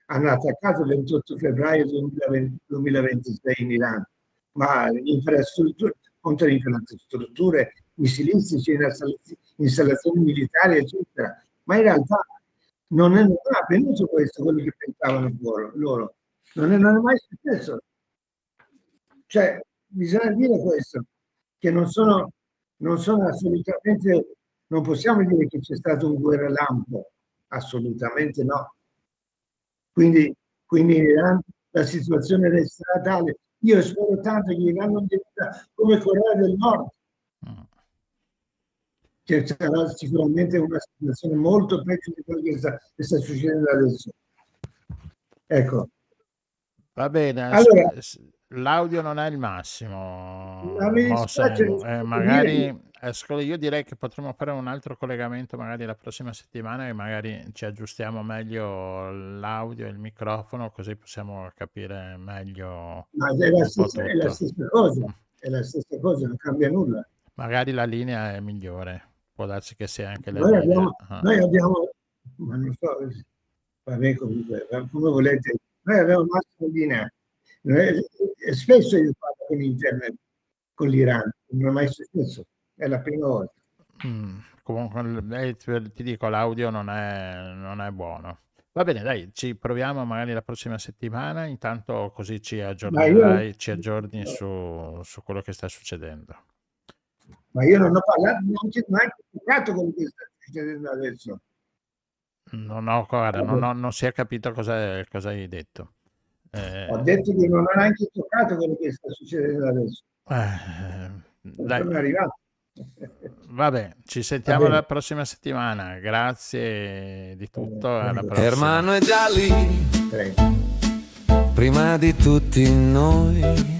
attaccato il 28 febbraio 2026 in Iran, ma contro le infrastrutture missilistiche, installazioni militari, eccetera. Ma in realtà non è avvenuto questo, quello che pensavano loro. Non è mai successo. Cioè, bisogna dire questo, che non sono assolutamente, non possiamo dire che c'è stato un guerra lampo, assolutamente no. Quindi in Iran la situazione resterà tale. Io spero tanto che l'Iran non diventa come Corea del Nord, Mm. che sarà sicuramente una situazione molto peggio di quello che sta succedendo adesso. Ecco, Va bene, allora, l'audio non è il massimo, ma mi dispiace magari io direi che potremmo fare un altro collegamento magari la prossima settimana e magari ci aggiustiamo meglio l'audio e il microfono, così possiamo capire meglio ma è un la po' stessa tutto. è la stessa cosa, non cambia nulla. Magari la linea è migliore, può darsi che sia anche la Noi linea. abbiamo, ma non so, vabbè, comunque, come volete, noi abbiamo il massimo linea. Spesso io parlo con internet con l'Iran, non è mai successo, è la prima volta. Comunque ti dico, l'audio non è buono. Va bene, dai, ci proviamo magari la prossima settimana, intanto così ci aggiorni su quello che sta succedendo. Ma io non ho parlato, neanche toccato quello che sta succedendo adesso. Non si è capito cosa hai detto. Ho detto che non ho neanche toccato quello che sta succedendo adesso. Dai. Sono arrivato. Vabbè, ci sentiamo la prossima settimana. Grazie di tutto. Alla prossima. Ermanno è già lì, prima di tutti noi.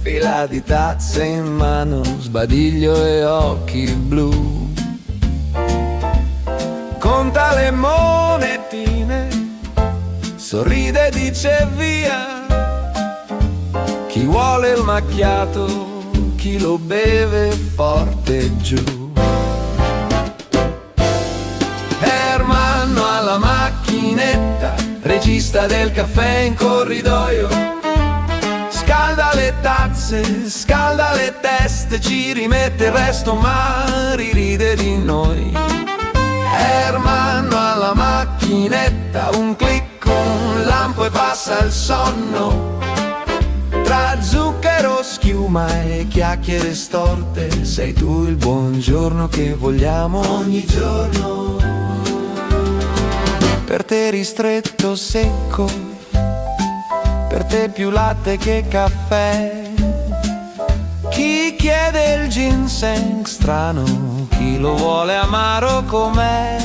Fila di tazze in mano, sbadiglio e occhi blu. Conta le monetine, sorride e dice via. Chi vuole il macchiato, chi lo beve forte giù. Ermanno alla macchinetta, regista del caffè in corridoio. Scalda le tazze, scalda le teste, ci rimette il resto ma riride di noi. Ermanno alla macchinetta, un clic, un lampo e passa il sonno. Tra zucchero, schiuma e chiacchiere storte, sei tu il buongiorno che vogliamo ogni giorno. Per te ristretto secco, per te più latte che caffè. Chi chiede il ginseng strano, chi lo vuole amaro com'è.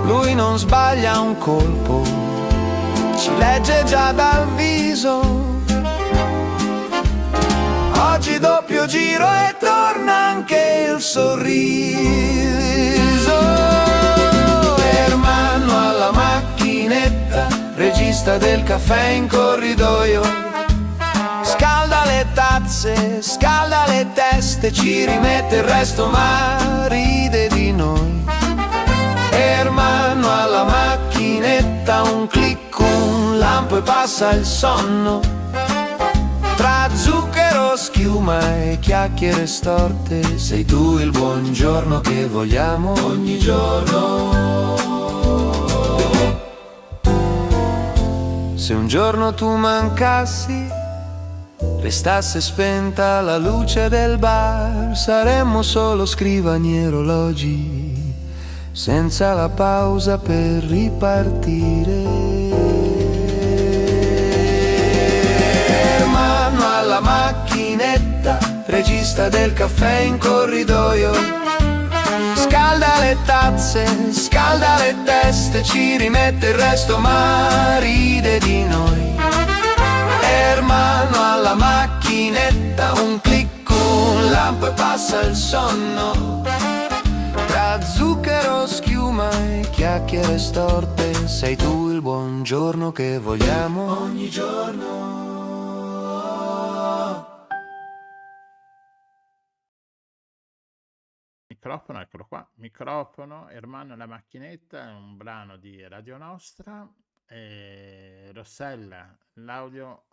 Lui non sbaglia un colpo, ci legge già dal viso. Oggi doppio giro e torna anche il sorriso. Ermanno alla macchinetta, regista del caffè in corridoio. Scalda le tazze, scalda le teste, ci rimette il resto ma ride di noi. Ermanno alla macchinetta, un clic, un lampo e passa il sonno. Tra zucchero, schiuma e chiacchiere storte, sei tu il buongiorno che vogliamo ogni giorno. Se un giorno tu mancassi, restasse spenta la luce del bar, saremmo solo scrivani e orologi, senza la pausa per ripartire. Ermanno alla macchinetta, regista del caffè in corridoio. Scalda le tazze, scalda le teste, ci rimette il resto ma ride di noi. Ermanno alla macchinetta, un clic, un lampo e passa il sonno. Tra zucchero, schiuma e chiacchiere storte, sei tu il buongiorno che vogliamo ogni giorno. Microfono, eccolo qua. Microfono, Ermanno alla macchinetta, è un brano di Radio Nostra. Rossella, l'audio,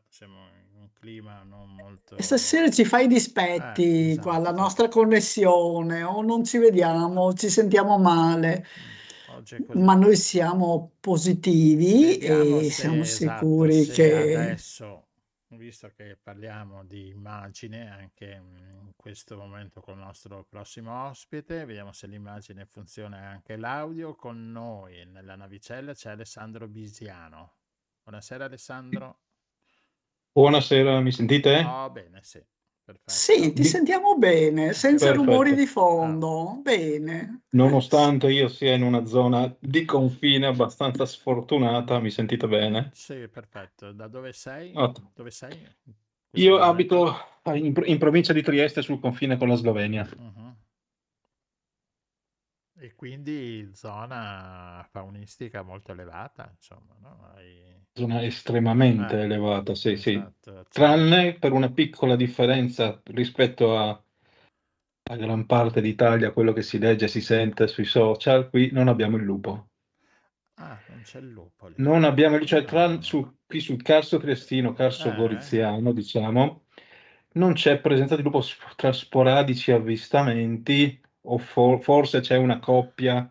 siamo in un clima non molto. Stasera ci fai dispetti qua, la nostra connessione, o non ci vediamo, ci sentiamo male, Oggi è così. ma noi siamo positivi Vediamo e se, siamo esatto, sicuri se che adesso visto che parliamo di immagine anche in questo momento con il nostro prossimo ospite, vediamo se l'immagine funziona e anche l'audio. Con noi nella navicella c'è Alessandro Bisiano. Buonasera Alessandro. Buonasera, mi sentite? Oh, bene, sì, perfetto. Sì, ti sentiamo bene, senza rumori di Perfetto. fondo. Bene. Nonostante io sia in una zona di confine abbastanza sfortunata, mi sentite bene? Sì, perfetto. Da dove sei? Ottimo. Dove sei? in questo Io momento? abito in provincia di Trieste sul confine con la Slovenia. Mhm. E quindi zona faunistica molto elevata, insomma, no? Zona estremamente elevata, sì, sì. Esatto. Tranne per una piccola differenza rispetto a gran parte d'Italia, quello che si legge e si sente sui social, qui non abbiamo il lupo. Ah, non c'è il lupo lì. Non abbiamo, cioè qui sul Carso Triestino, Carso Eh? Goriziano, diciamo, non c'è presenza di lupo tra sporadici avvistamenti, o forse c'è una coppia,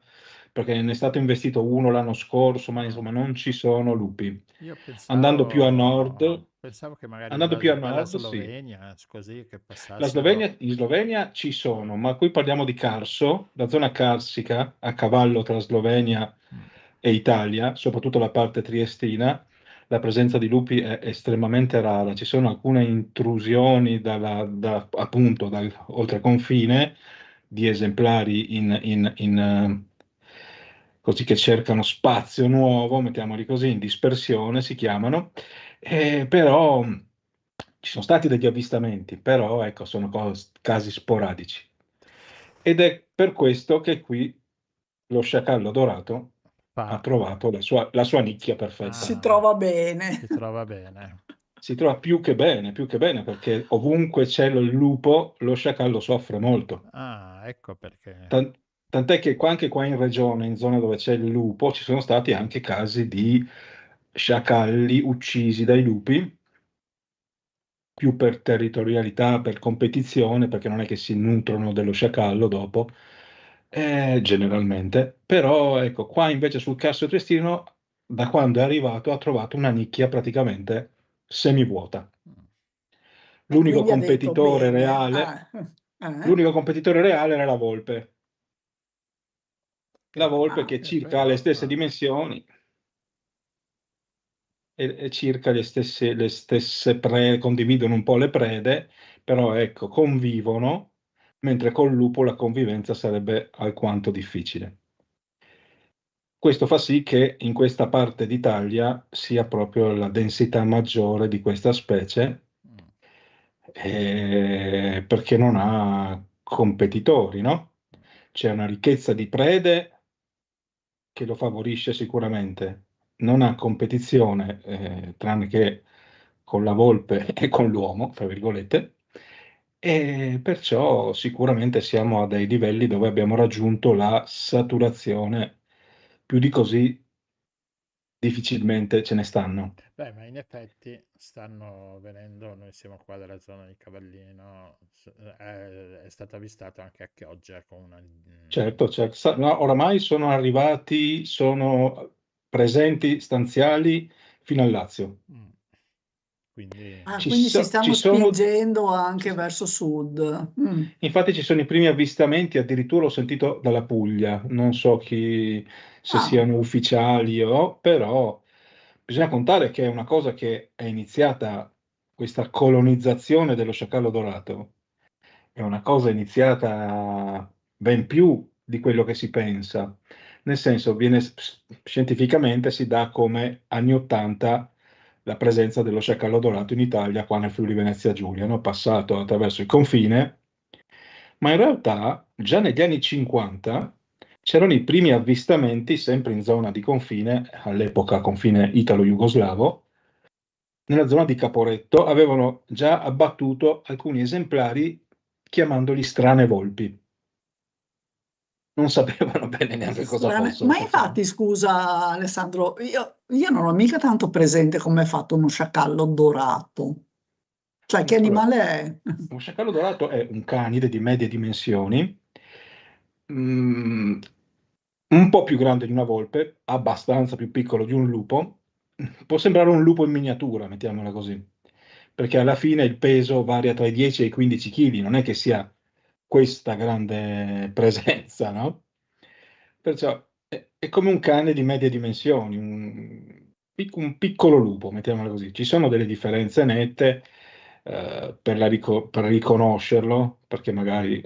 perché ne è stato investito uno l'anno scorso, ma insomma non ci sono lupi. Io Andando più a nord, pensavo che magari andando più a dalla nord, sì. Slovenia, così che La passassero. Slovenia, in Slovenia ci sono, ma qui parliamo di Carso, la zona carsica, a cavallo tra Slovenia e Italia, soprattutto la parte triestina. La presenza di lupi è estremamente rara. Ci sono alcune intrusioni appunto dal oltreconfine di esemplari così che cercano spazio nuovo, mettiamoli così, in dispersione si chiamano. Però ci sono stati degli avvistamenti, però ecco, sono casi sporadici. Ed è per questo che qui lo sciacallo dorato ha trovato la sua nicchia perfetta. Si trova bene. Si trova bene. Si trova più che bene, perché ovunque c'è il lupo, lo sciacallo soffre molto. Ah, ecco perché. Tant'è che anche qua in regione, in zone dove c'è il lupo, ci sono stati anche casi di sciacalli uccisi dai lupi, più per territorialità, per competizione, perché non è che si nutrono dello sciacallo dopo, generalmente. Però ecco, qua invece sul Carso Triestino, da quando è arrivato, ha trovato una nicchia praticamente semivuota. L'unico quindi ha detto competitore bene. reale, l'unico competitore reale era la volpe. La volpe che circa ha le stesse dimensioni e circa le stesse condividono un po' le prede, però ecco, convivono, mentre col lupo la convivenza sarebbe alquanto difficile. Questo fa sì che in questa parte d'Italia sia proprio la densità maggiore di questa specie, perché non ha competitori, no? C'è una ricchezza di prede che lo favorisce sicuramente, non ha competizione, tranne che con la volpe e con l'uomo, tra virgolette, e perciò sicuramente siamo a dei livelli dove abbiamo raggiunto la saturazione. Più di così difficilmente ce ne stanno. Beh, ma in effetti stanno venendo, noi siamo qua dalla zona di Cavallino, è stato avvistato anche a Chioggia con una. Certo, no, oramai sono arrivati, sono presenti stanziali fino al Lazio. Quindi. Quindi si stanno spingendo anche verso sud. Infatti ci sono i primi avvistamenti, addirittura ho sentito dalla Puglia, non so se siano ufficiali però bisogna contare che è una cosa che è iniziata, questa colonizzazione dello sciacallo dorato, è una cosa iniziata ben più di quello che si pensa. Nel senso, scientificamente si dà come anni 80 la presenza dello sciacallo dorato in Italia, qua nel Friuli Venezia Giulia, no? Passato attraverso il confine, ma in realtà già negli anni 50 c'erano i primi avvistamenti, sempre in zona di confine, all'epoca confine italo-jugoslavo, nella zona di Caporetto, avevano già abbattuto alcuni esemplari chiamandoli strane volpi. Non sapevano bene neanche cosa fossero. Ma infatti, scusa Alessandro, io non ho mica tanto presente come è fatto uno sciacallo dorato. Cioè, che animale è? Uno sciacallo dorato è un canide di medie dimensioni, un po' più grande di una volpe, abbastanza più piccolo di un lupo. Può sembrare un lupo in miniatura, mettiamola così, perché alla fine il peso varia tra i 10 e i 15 kg, non è che sia questa grande presenza, no? Perciò è come un cane di medie dimensioni, un piccolo lupo, mettiamolo così. Ci sono delle differenze nette per riconoscerlo, perché magari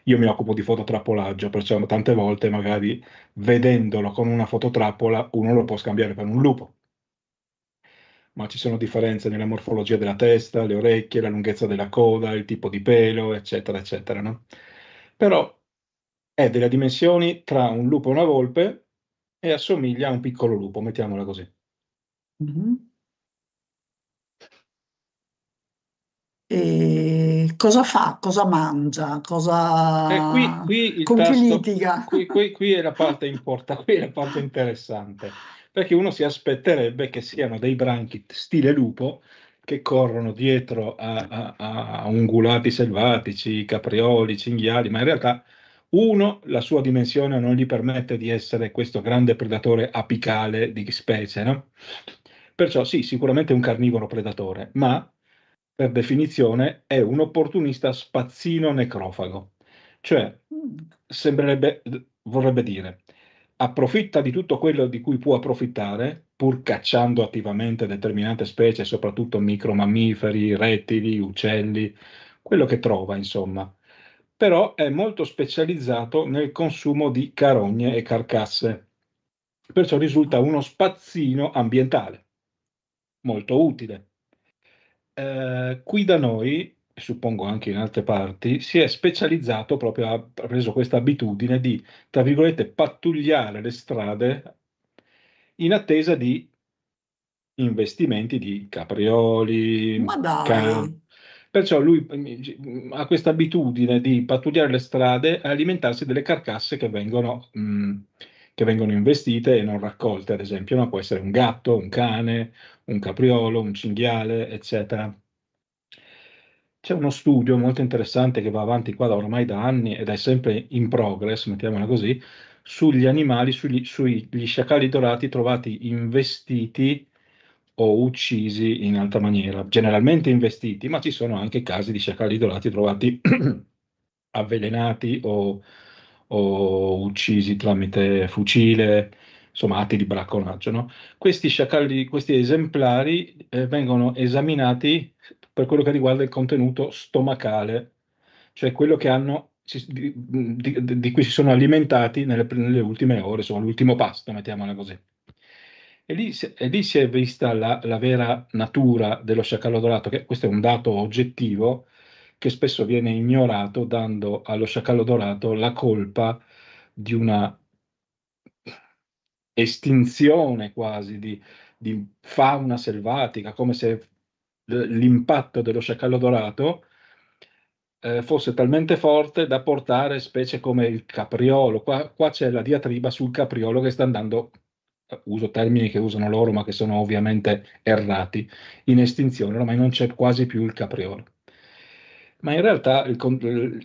io mi occupo di fototrappolaggio, perciò tante volte magari vedendolo con una fototrappola uno lo può scambiare per un lupo. Ma ci sono differenze nella morfologia della testa, le orecchie, la lunghezza della coda, il tipo di pelo, eccetera, eccetera, no? Però è delle dimensioni tra un lupo e una volpe e assomiglia a un piccolo lupo, mettiamola così. Mhm. E cosa fa? Cosa mangia? Qui il Con chi tasto, litiga? qui è la parte qui è la parte interessante, perché uno si aspetterebbe che siano dei branchi stile lupo che corrono dietro a ungulati selvatici, caprioli, cinghiali, ma in realtà la sua dimensione non gli permette di essere questo grande predatore apicale di specie, no? Perciò sì, sicuramente è un carnivoro predatore, ma per definizione è un opportunista spazzino necrofago. Cioè, vorrebbe dire, approfitta di tutto quello di cui può approfittare, pur cacciando attivamente determinate specie, soprattutto micromammiferi, rettili, uccelli, quello che trova, insomma. Però è molto specializzato nel consumo di carogne e carcasse. Perciò risulta uno spazzino ambientale, molto utile. Qui da noi, e suppongo anche in altre parti, si è specializzato proprio, ha preso questa abitudine di, tra virgolette, pattugliare le strade in attesa di investimenti di caprioli, Ma can. dai, Perciò lui ha questa abitudine di pattugliare le strade e alimentarsi delle carcasse che vengono investite e non raccolte, ad esempio, no? Può essere un gatto, un cane, un capriolo, un cinghiale, eccetera. C'è uno studio molto interessante che va avanti qua ormai da anni ed è sempre in progress, mettiamola così, sugli animali, sugli sciacalli dorati trovati investiti o uccisi in altra maniera, generalmente investiti, ma ci sono anche casi di sciacalli dorati trovati avvelenati o uccisi tramite fucile, insomma atti di bracconaggio, no? Questi sciacalli, questi esemplari vengono esaminati per quello che riguarda il contenuto stomacale, cioè quello che hanno, di cui si sono alimentati nelle ultime ore, insomma l'ultimo pasto, mettiamola così. E lì si è vista la vera natura dello sciacallo dorato, che questo è un dato oggettivo che spesso viene ignorato, dando allo sciacallo dorato la colpa di una estinzione quasi di fauna selvatica, come se l'impatto dello sciacallo dorato fosse talmente forte da portare specie come il capriolo. Qua c'è la diatriba sul capriolo che sta andando, uso termini che usano loro, ma che sono ovviamente errati, in estinzione, ormai non c'è quasi più il capriolo. Ma in realtà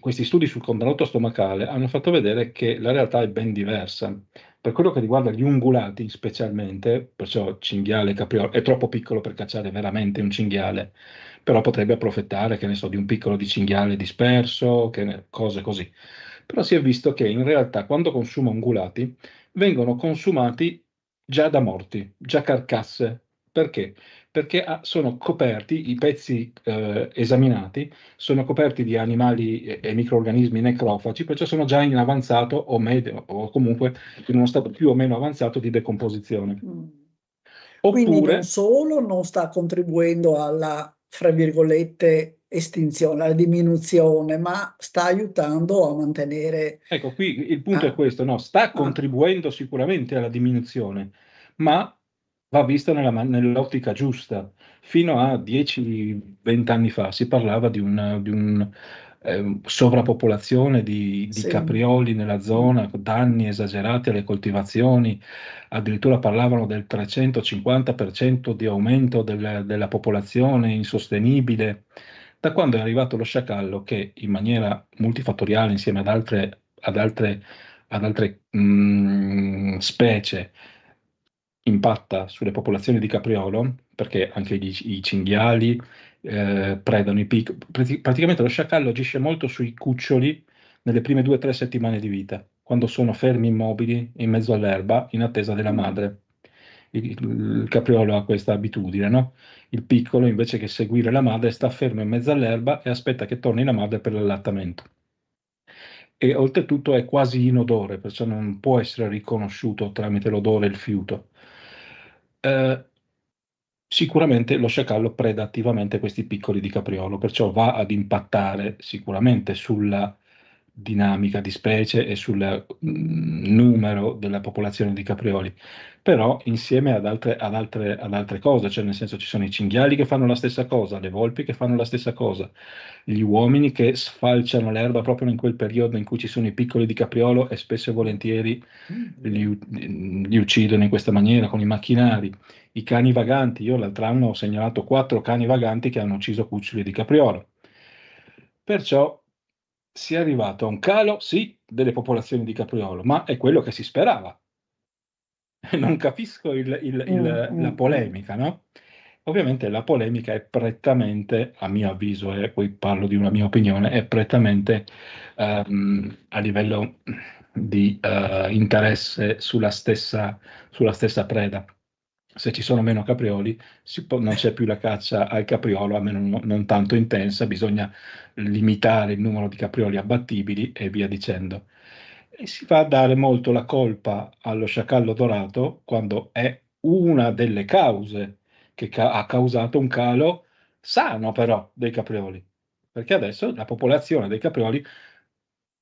questi studi sul contenuto stomacale hanno fatto vedere che la realtà è ben diversa. Per quello che riguarda gli ungulati specialmente, perciò cinghiale, capriolo, è troppo piccolo per cacciare veramente un cinghiale, però potrebbe approfittare, che ne so, di un piccolo di cinghiale disperso, cose così. Però si è visto che in realtà quando consuma ungulati vengono consumati già da morti, già carcasse. Perché? Perché sono coperti, i pezzi esaminati sono coperti di animali e microrganismi necrofagi, perciò sono già in avanzato o medio, o comunque in uno stato più o meno avanzato di decomposizione. Quindi non Oppure, solo non sta contribuendo alla, fra virgolette, estinzione, alla diminuzione, ma sta aiutando a mantenere... ecco, qui il punto è Ah, questo, no? Sta ah, contribuendo sicuramente alla diminuzione, ma va vista nell'ottica giusta. Fino a 10-20 anni fa si parlava di un sovrappopolazione di sì. caprioli nella zona, danni esagerati alle coltivazioni, addirittura parlavano del 350% di aumento della popolazione insostenibile. Da quando è arrivato lo sciacallo, che in maniera multifattoriale, insieme ad altre specie, impatta sulle popolazioni di capriolo, perché anche i cinghiali predano i piccoli. Praticamente lo sciacallo agisce molto sui cuccioli nelle prime 2 o 3 settimane di vita, quando sono fermi immobili in mezzo all'erba in attesa della madre. Il capriolo ha questa abitudine, no? Il piccolo, invece che seguire la madre, sta fermo in mezzo all'erba e aspetta che torni la madre per l'allattamento. E oltretutto è quasi inodore, perciò non può essere riconosciuto tramite l'odore e il fiuto. Sicuramente lo sciacallo preda attivamente questi piccoli di capriolo, perciò va ad impattare sicuramente sulla dinamica di specie e sul numero della popolazione di caprioli, però insieme ad altre cose, cioè nel senso ci sono i cinghiali che fanno la stessa cosa, le volpi che fanno la stessa cosa, gli uomini che sfalciano l'erba proprio in quel periodo in cui ci sono i piccoli di capriolo e spesso e volentieri li uccidono in questa maniera con i macchinari. I cani vaganti, io l'altro anno ho segnalato 4 cani vaganti che hanno ucciso cuccioli di capriolo. Perciò si è arrivato a un calo, sì, delle popolazioni di capriolo, ma è quello che si sperava. Non capisco la polemica, no? Ovviamente la polemica è prettamente, a mio avviso, e poi parlo di una mia opinione, è prettamente a livello di interesse sulla stessa preda. Se ci sono meno caprioli, non c'è più la caccia al capriolo, almeno non tanto intensa, bisogna limitare il numero di caprioli abbattibili e via dicendo. E si va a dare molto la colpa allo sciacallo dorato quando è una delle cause che ha causato un calo sano però dei caprioli, perché adesso la popolazione dei caprioli,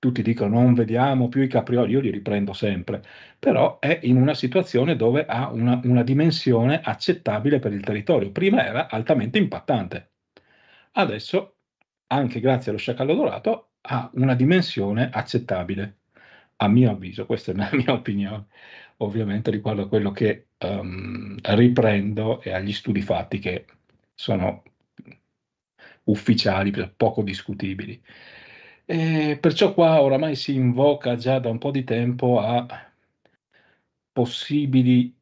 tutti dicono non vediamo più i caprioli, io li riprendo sempre, però è in una situazione dove ha una dimensione accettabile per il territorio. Prima era altamente impattante, adesso anche grazie allo sciacallo dorato ha una dimensione accettabile, a mio avviso. Questa è la mia opinione, ovviamente riguardo a quello che riprendo e agli studi fatti che sono ufficiali, poco discutibili. E perciò qua oramai si invoca già da un po' di tempo a possibili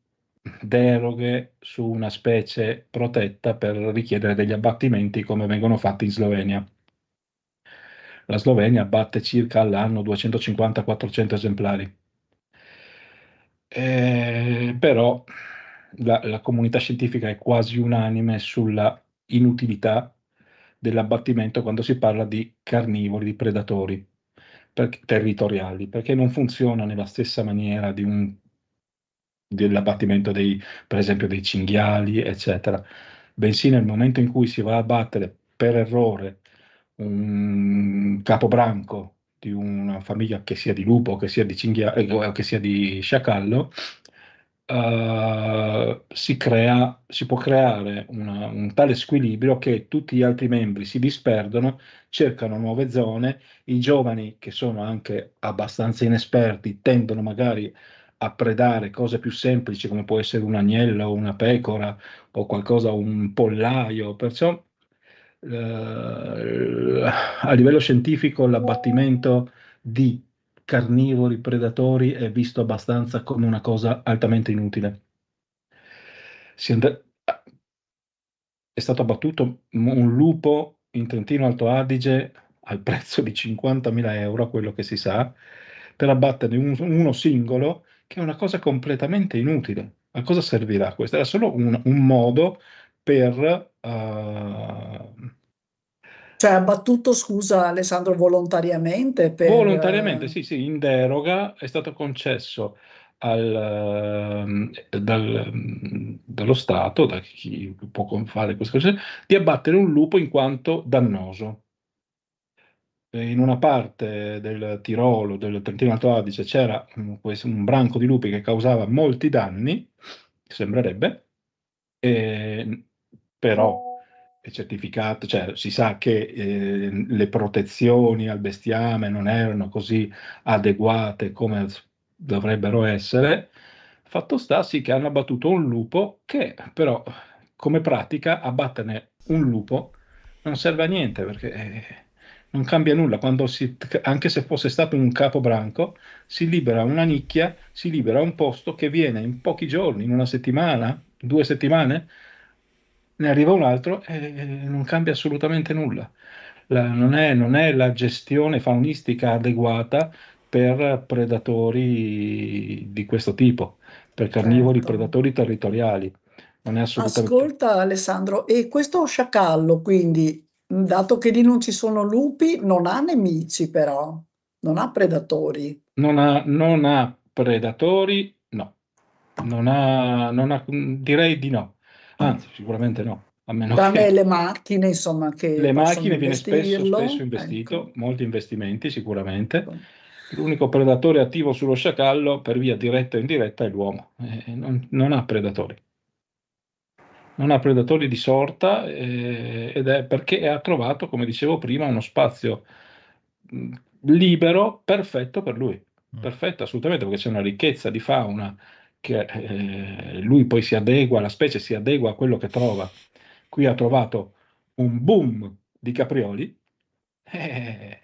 deroghe su una specie protetta per richiedere degli abbattimenti come vengono fatti in Slovenia. La Slovenia abbatte circa all'anno 250-400 esemplari. Però la comunità scientifica è quasi unanime sulla inutilità dell'abbattimento quando si parla di carnivori, di predatori territoriali, perché non funziona nella stessa maniera dell'abbattimento per esempio dei cinghiali, eccetera. Bensì nel momento in cui si va a abbattere per errore un capobranco di una famiglia, che sia di lupo, che sia di cinghiale, che sia di sciacallo, si può creare un tale squilibrio che tutti gli altri membri si disperdono, cercano nuove zone, i giovani che sono anche abbastanza inesperti tendono magari a predare cose più semplici come può essere un agnello o una pecora o qualcosa, un pollaio, perciò a livello scientifico l'abbattimento di carnivori predatori è visto abbastanza come una cosa altamente inutile. È stato abbattuto un lupo in Trentino Alto Adige al prezzo di 50.000 euro, a quello che si sa, per abbatterne uno singolo, che è una cosa completamente inutile. A cosa servirà questo? Era solo un modo per Cioè, abbattuto, scusa Alessandro, volontariamente volontariamente, sì, in deroga è stato concesso dallo Stato, da chi può fare queste cose, di abbattere un lupo in quanto dannoso. In una parte del Tirolo, del Trentino Alto Adige, c'era un branco di lupi che causava molti danni, sembrerebbe, però è certificato, cioè si sa che le protezioni al bestiame non erano così adeguate come dovrebbero essere. Fatto sta sì che hanno abbattuto un lupo che però come pratica abbatterne un lupo non serve a niente, perché Non cambia nulla. Anche se fosse stato un capobranco, si libera una nicchia, si libera un posto che viene in pochi giorni, in una settimana, 2 settimane, ne arriva un altro e non cambia assolutamente nulla. Non è la gestione faunistica adeguata per predatori di questo tipo, per carnivori Certo. predatori territoriali. Non è assolutamente. Ascolta Alessandro, e questo sciacallo, quindi, dato che lì non ci sono lupi, non ha nemici però, non ha predatori. Non ha predatori, no. Direi di no. Anzi, sicuramente no. A meno Tranne che le macchine, insomma, che le possono macchine viene spesso investirlo. investito, Ecco. molti investimenti sicuramente. L'unico predatore attivo sullo sciacallo per via diretta o indiretta è l'uomo. Non ha predatori. Non ha predatori di sorta ed è perché ha trovato, come dicevo prima, uno spazio libero perfetto per lui. Perfetto, assolutamente, perché c'è una ricchezza di fauna che lui poi si adegua, la specie si adegua a quello che trova. Qui ha trovato un boom di caprioli e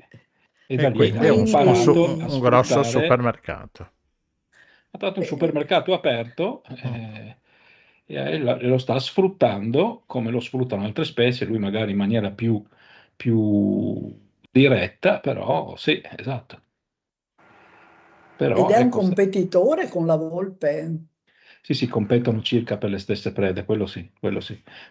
da E lì quindi è ha un imparato a grosso sfruttare. supermercato. Ha trovato un supermercato aperto e lo sta sfruttando come lo sfruttano altre specie, lui magari in maniera più diretta, però sì, esatto. Però Ed è un ecco, competitore con la volpe. sì, competono circa per le stesse prede, quello sì,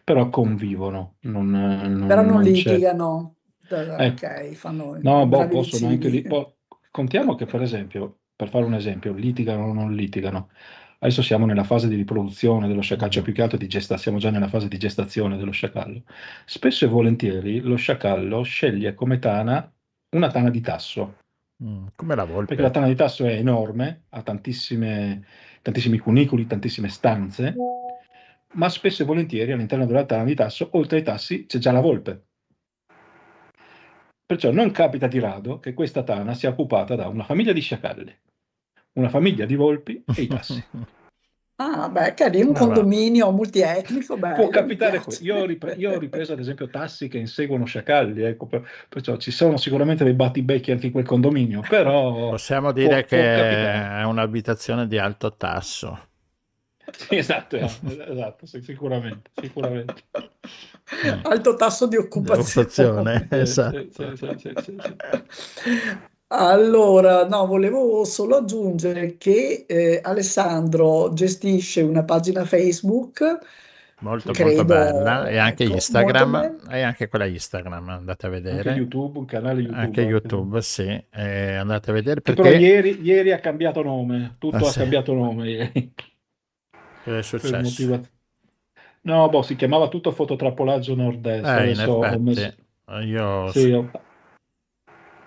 però convivono, Però non non c'è. litigano. Ecco. Ok, fanno i No, bravi possono anche vicini. contiamo che per esempio, per fare un esempio, litigano o non litigano. Adesso siamo nella fase di riproduzione dello sciacallo, cioè più che altro siamo già nella fase di gestazione dello sciacallo. Spesso e volentieri lo sciacallo sceglie come tana una tana di tasso, Come la perché la volpe. tana di tasso è enorme, ha tantissimi cunicoli, tantissime stanze, ma spesso e volentieri all'interno della tana di tasso, oltre ai tassi, c'è già la volpe. Perciò non capita di rado che questa tana sia occupata da una famiglia di sciacalli, una famiglia di volpi e i tassi. Ah, beh, carino, un condominio multietnico, Può bello, mi capitare piace. io ho ripreso ad esempio tassi che inseguono sciacalli, ecco, perciò ci sono sicuramente dei battibecchi anche in quel condominio, però Possiamo dire può che capitare. è un'abitazione di alto tasso. Sì, esatto, sicuramente. Alto tasso di occupazione. Esatto. Sì. Allora, no, volevo solo aggiungere che Alessandro gestisce una pagina Facebook, Molto credo, bella, e anche ecco, Instagram, molto bella. e anche quella Instagram, andate a vedere. Anche YouTube, un canale YouTube. Anche YouTube, sì, andate a vedere Che perché... però ieri ha cambiato nome, tutto ha sì. cambiato nome ieri. Che è successo? No, si chiamava tutto Fototrappolaggio Nord-Est, adesso in ho messo... effetti, io... Sì,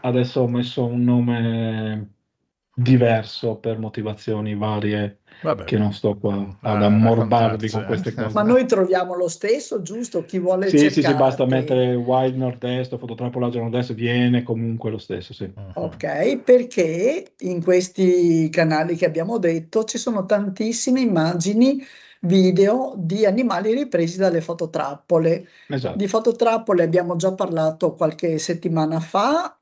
adesso ho messo un nome diverso per motivazioni varie. Vabbè, che non sto qua ad ammorbarvi con queste cose. Ma noi troviamo lo stesso, giusto? Chi vuole Sì, cercarti. basta mettere Wild Nord-Est o Fototrappolaggio Nord-Est, viene comunque lo stesso, sì. Ok, perché in questi canali che abbiamo detto ci sono tantissime immagini, video di animali ripresi dalle fototrappole. Esatto. Di fototrappole abbiamo già parlato qualche settimana fa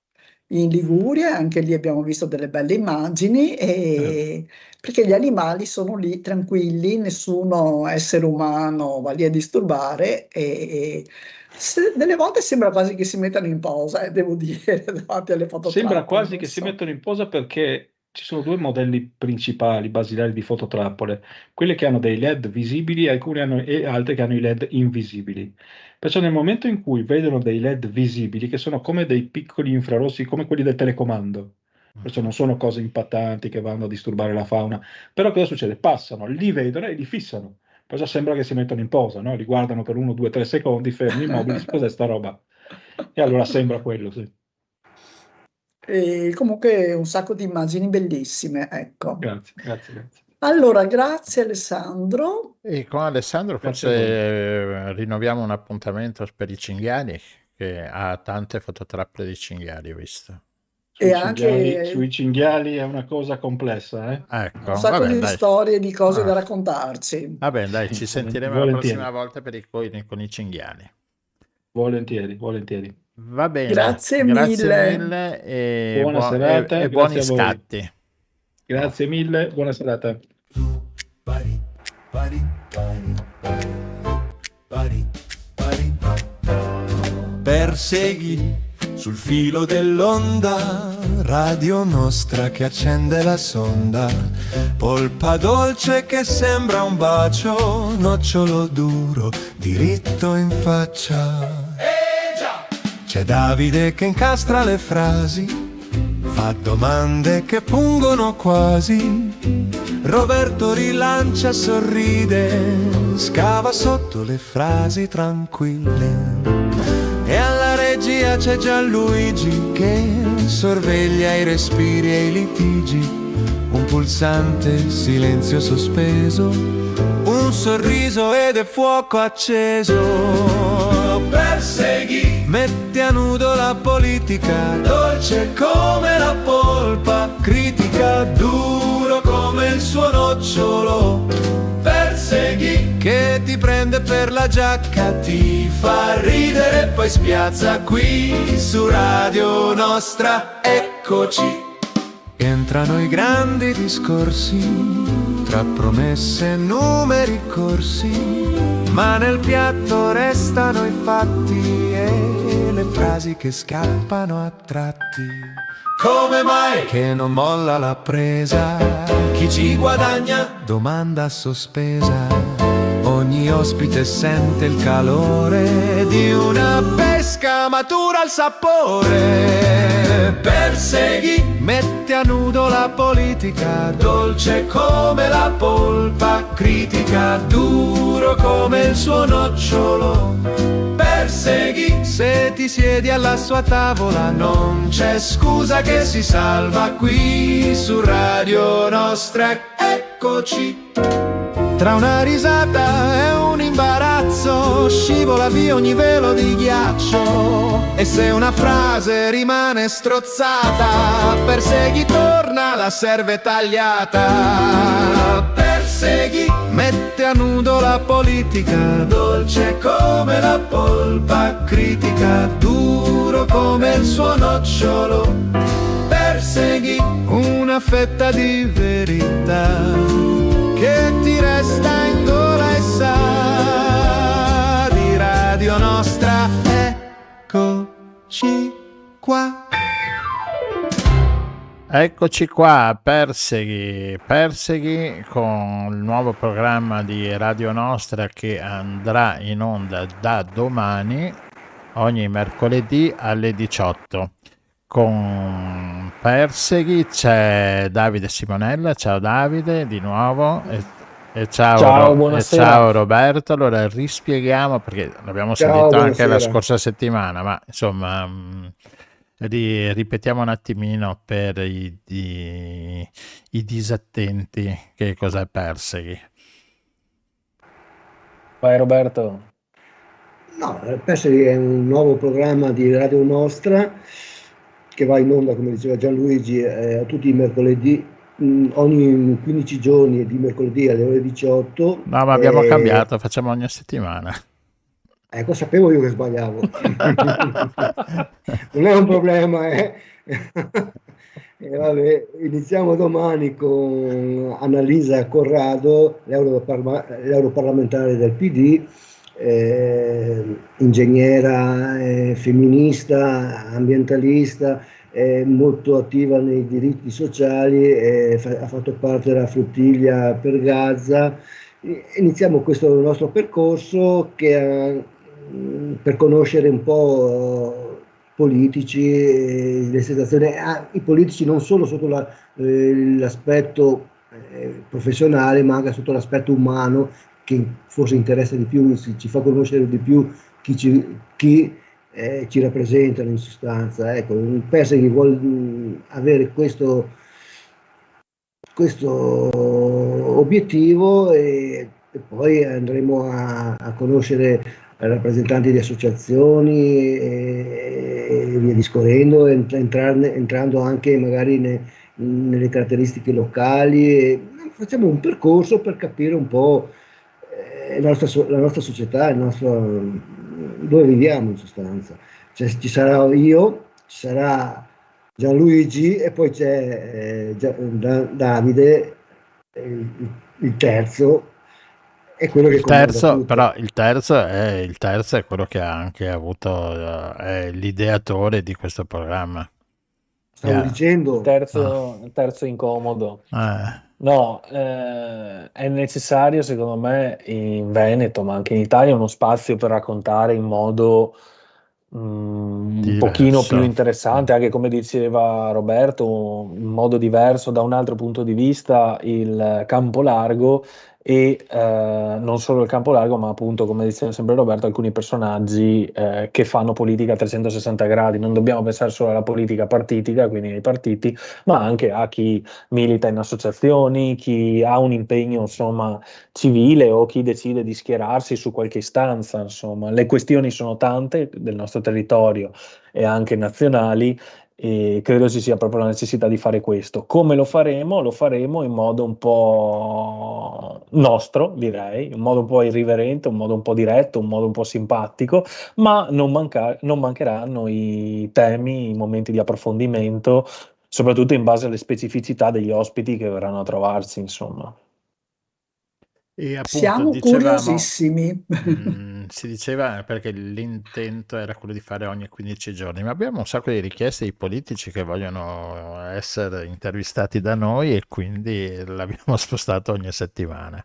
in Liguria, anche lì abbiamo visto delle belle immagini, perché gli animali sono lì tranquilli, nessuno essere umano va lì a disturbare e delle volte sembra quasi che si mettano in posa, devo dire, davanti alle fototrappole. Sembra quasi non che si so. mettono in posa perché ci sono 2 modelli principali, basilari di fototrappole, quelle che hanno dei LED visibili e altre che hanno i LED invisibili. Perciò nel momento in cui vedono dei LED visibili, che sono come dei piccoli infrarossi, come quelli del telecomando, perciò non sono cose impattanti che vanno a disturbare la fauna, però cosa succede? Passano, li vedono e li fissano. Perciò sembra che si mettono in posa, no? Li guardano per 1, 2, 3 secondi, fermi, immobili, cos'è sta roba? E allora sembra quello, sì. E comunque un sacco di immagini bellissime, ecco. Grazie. Allora, grazie Alessandro. E con Alessandro Grazie a forse rinnoviamo un appuntamento per i cinghiali, che ha tante fototrappole di cinghiali, ho visto. Sui cinghiali è una cosa complessa, Ecco, un sacco vabbè, di dai. storie, di cose da raccontarci. Vabbè, dai, ci sentiremo la volentieri. prossima volta con i cinghiali. Volentieri. Va bene, Grazie grazie mille. mille e, Buona serata, e buoni grazie a voi. scatti. Grazie mille, buona serata. Persegui sul filo dell'onda, Radio Nostra che accende la sonda, polpa dolce che sembra un bacio, nocciolo duro diritto in faccia. C'è Davide che incastra le frasi, fa domande che pungono quasi. Roberto rilancia, sorride, scava sotto le frasi tranquille. E alla regia c'è Gianluigi che sorveglia i respiri e i litigi. Un pulsante silenzio sospeso, un sorriso ed è fuoco acceso. Persegui, metti a nudo la politica, dolce come la polpa, critica, duro come il suo nocciolo. Persegui, che ti prende per la giacca, ti fa ridere e poi spiazza qui su Radio Nostra. Eccoci, entrano i grandi discorsi, tra promesse e numeri corsi, ma nel piatto restano i fatti e le frasi che scappano a tratti. Come mai che non molla la presa? Chi ci guadagna? Domanda sospesa. Ogni ospite sente il calore di una pesca matura al sapore. Persegui, mette a nudo la politica, dolce come la polpa, critica, duro come il suo nocciolo. Persegui, se ti siedi alla sua tavola non c'è scusa che si salva qui su Radio Nostra. Eccoci. Tra una risata e un imbarazzo scivola via ogni velo di ghiaccio. E se una frase rimane strozzata, Persegui torna, la serve tagliata. Persegui, mette a nudo la politica, dolce come la polpa, critica, duro come il suo nocciolo. Persegui, una fetta di verità che ti resta in gola e sa di Radio Nostra. Eccoci qua. Eccoci qua, Persegui con il nuovo programma di Radio Nostra che andrà in onda da domani, ogni mercoledì alle 18. Con Persegui c'è Davide Simonella. Ciao Davide di nuovo e ciao, buonasera. ciao Roberto. Allora rispieghiamo perché l'abbiamo sentito anche la scorsa settimana, ma insomma ripetiamo un attimino per i disattenti che cos'è Persegui. Vai Roberto. No, Persegui è un nuovo programma di Radio Nostra che va in onda, come diceva Gianluigi, a tutti i mercoledì, ogni 15 giorni di mercoledì alle ore 18. No, ma abbiamo cambiato, facciamo ogni settimana. Ecco, sapevo io che sbagliavo. Non è un problema, vabbè, iniziamo domani con Annalisa Corrado, l'europarlamentare del PD, ingegnera, femminista, ambientalista, molto attiva nei diritti sociali, ha fatto parte della flottiglia per Gaza. Iniziamo questo nostro percorso per conoscere un po' politici, le situazioni, i politici non solo sotto l'aspetto professionale, ma anche sotto l'aspetto umano, che forse interessa di più, ci fa conoscere di più chi ci rappresentano in sostanza. Ecco, Persegui vuole avere questo obiettivo e poi andremo a conoscere rappresentanti di associazioni e via discorrendo, entrando anche magari nelle caratteristiche locali. Facciamo un percorso per capire un po' la nostra società, dove viviamo in sostanza. Cioè, ci sarò io, ci sarà Gianluigi e poi c'è Davide, il terzo, è quello che Il comanda terzo, tutto. però il terzo è quello che ha anche avuto, è l'ideatore di questo programma. Stavo Yeah. dicendo, Il terzo incomodo. No, è necessario secondo me in Veneto, ma anche in Italia, uno spazio per raccontare in modo un pochino Diverso. più interessante, anche come diceva Roberto, un modo diverso da un altro punto di vista, il campo largo e non solo il campo largo, ma appunto, come diceva sempre Roberto, alcuni personaggi che fanno politica a 360 gradi. Non dobbiamo pensare solo alla politica partitica, quindi ai partiti, ma anche a chi milita in associazioni, chi ha un impegno, insomma, civile o chi decide di schierarsi su qualche istanza. Insomma, le questioni sono tante del nostro territorio e anche nazionali, e credo ci sia proprio la necessità di fare questo. Come lo faremo? Lo faremo in modo un po' nostro, direi, un modo un po' irriverente, un modo un po' diretto, un modo un po' simpatico, ma non mancheranno i temi, i momenti di approfondimento, soprattutto in base alle specificità degli ospiti che verranno a trovarci, insomma. E appunto Siamo dicevamo, curiosissimi. si diceva perché l'intento era quello di fare ogni 15 giorni, ma abbiamo un sacco di richieste di politici che vogliono essere intervistati da noi e quindi l'abbiamo spostato ogni settimana.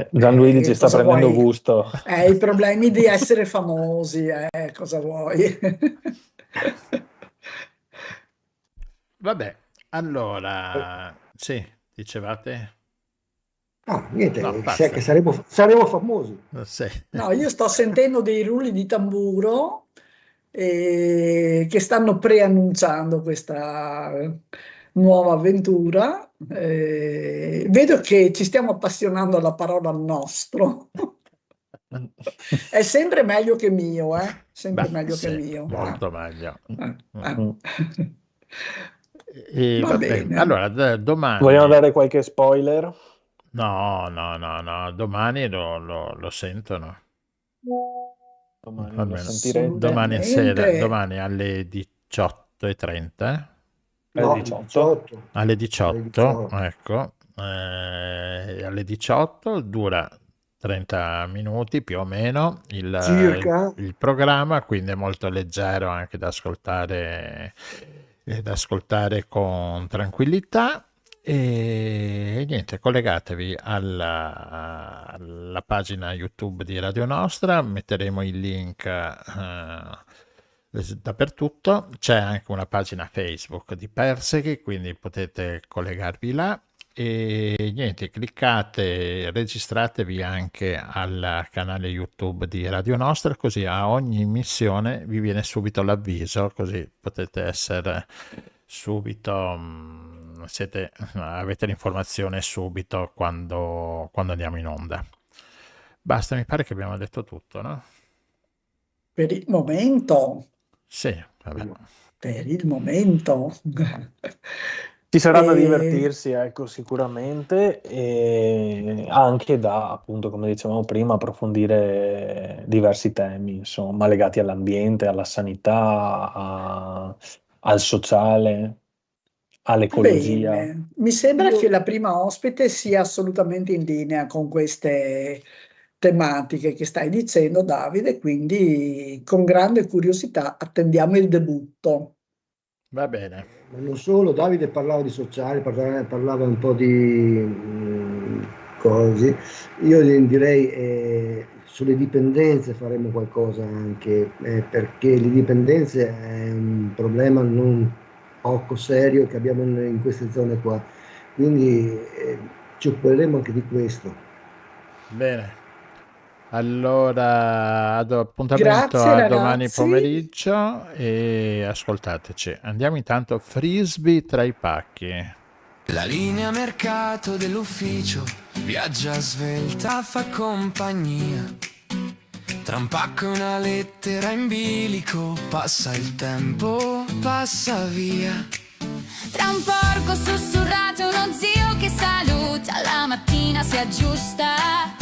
Gianluigi ci sta Cosa prendendo vuoi? gusto. I problemi di essere famosi, cosa vuoi? Vabbè, allora, sì, dicevate? niente, No, basta. che saremo famosi. Sì. No, io sto sentendo dei rulli di tamburo che stanno preannunciando questa nuova avventura. Vedo che ci stiamo appassionando alla parola nostro. È sempre meglio che mio, sempre meglio che mio. Molto meglio. Va Va bene. bene. Allora, domani. Vogliamo dare qualche spoiler? No, domani lo sentono. Domani Almeno lo sentirete. domani sera, domani alle 18:30. No, Alle 18. Alle 18, ecco. Alle 18 dura 30 minuti più o meno Circa. il programma, quindi è molto leggero anche da ascoltare con tranquillità. E niente, collegatevi alla pagina YouTube di Radio Nostra, metteremo il link dappertutto. C'è anche una pagina Facebook di Perseghi, quindi potete collegarvi là. E niente, cliccate, registratevi anche al canale YouTube di Radio Nostra, così a ogni missione vi viene subito l'avviso, così potete essere subito, avete l'informazione subito quando andiamo in onda. Basta, mi pare che abbiamo detto tutto, no? Per il momento. Sì, vabbè. Per il momento. Ci sarà da divertirsi, ecco, sicuramente, e anche da, appunto, come dicevamo prima, approfondire diversi temi, insomma, legati all'ambiente, alla sanità, al sociale, all'ecologia. Bene. Mi sembra che la prima ospite sia assolutamente in linea con queste tematiche che stai dicendo, Davide, quindi con grande curiosità attendiamo il debutto. Va bene. Ma non solo, Davide parlava di sociale, parlava un po' di cose. Io direi sulle dipendenze faremo qualcosa anche, perché le dipendenze è un problema non poco serio che abbiamo in queste zone qua, quindi ci occuperemo anche di questo. Bene. Allora, appuntamento Grazie, a ragazzi. domani pomeriggio e ascoltateci. Andiamo intanto frisbee tra i pacchi. La linea mercato dell'ufficio viaggia svelta, fa compagnia. Tra un pacco e una lettera in bilico passa il tempo, passa via. Tra un porco sussurrato e uno zio che saluta, la mattina si aggiusta.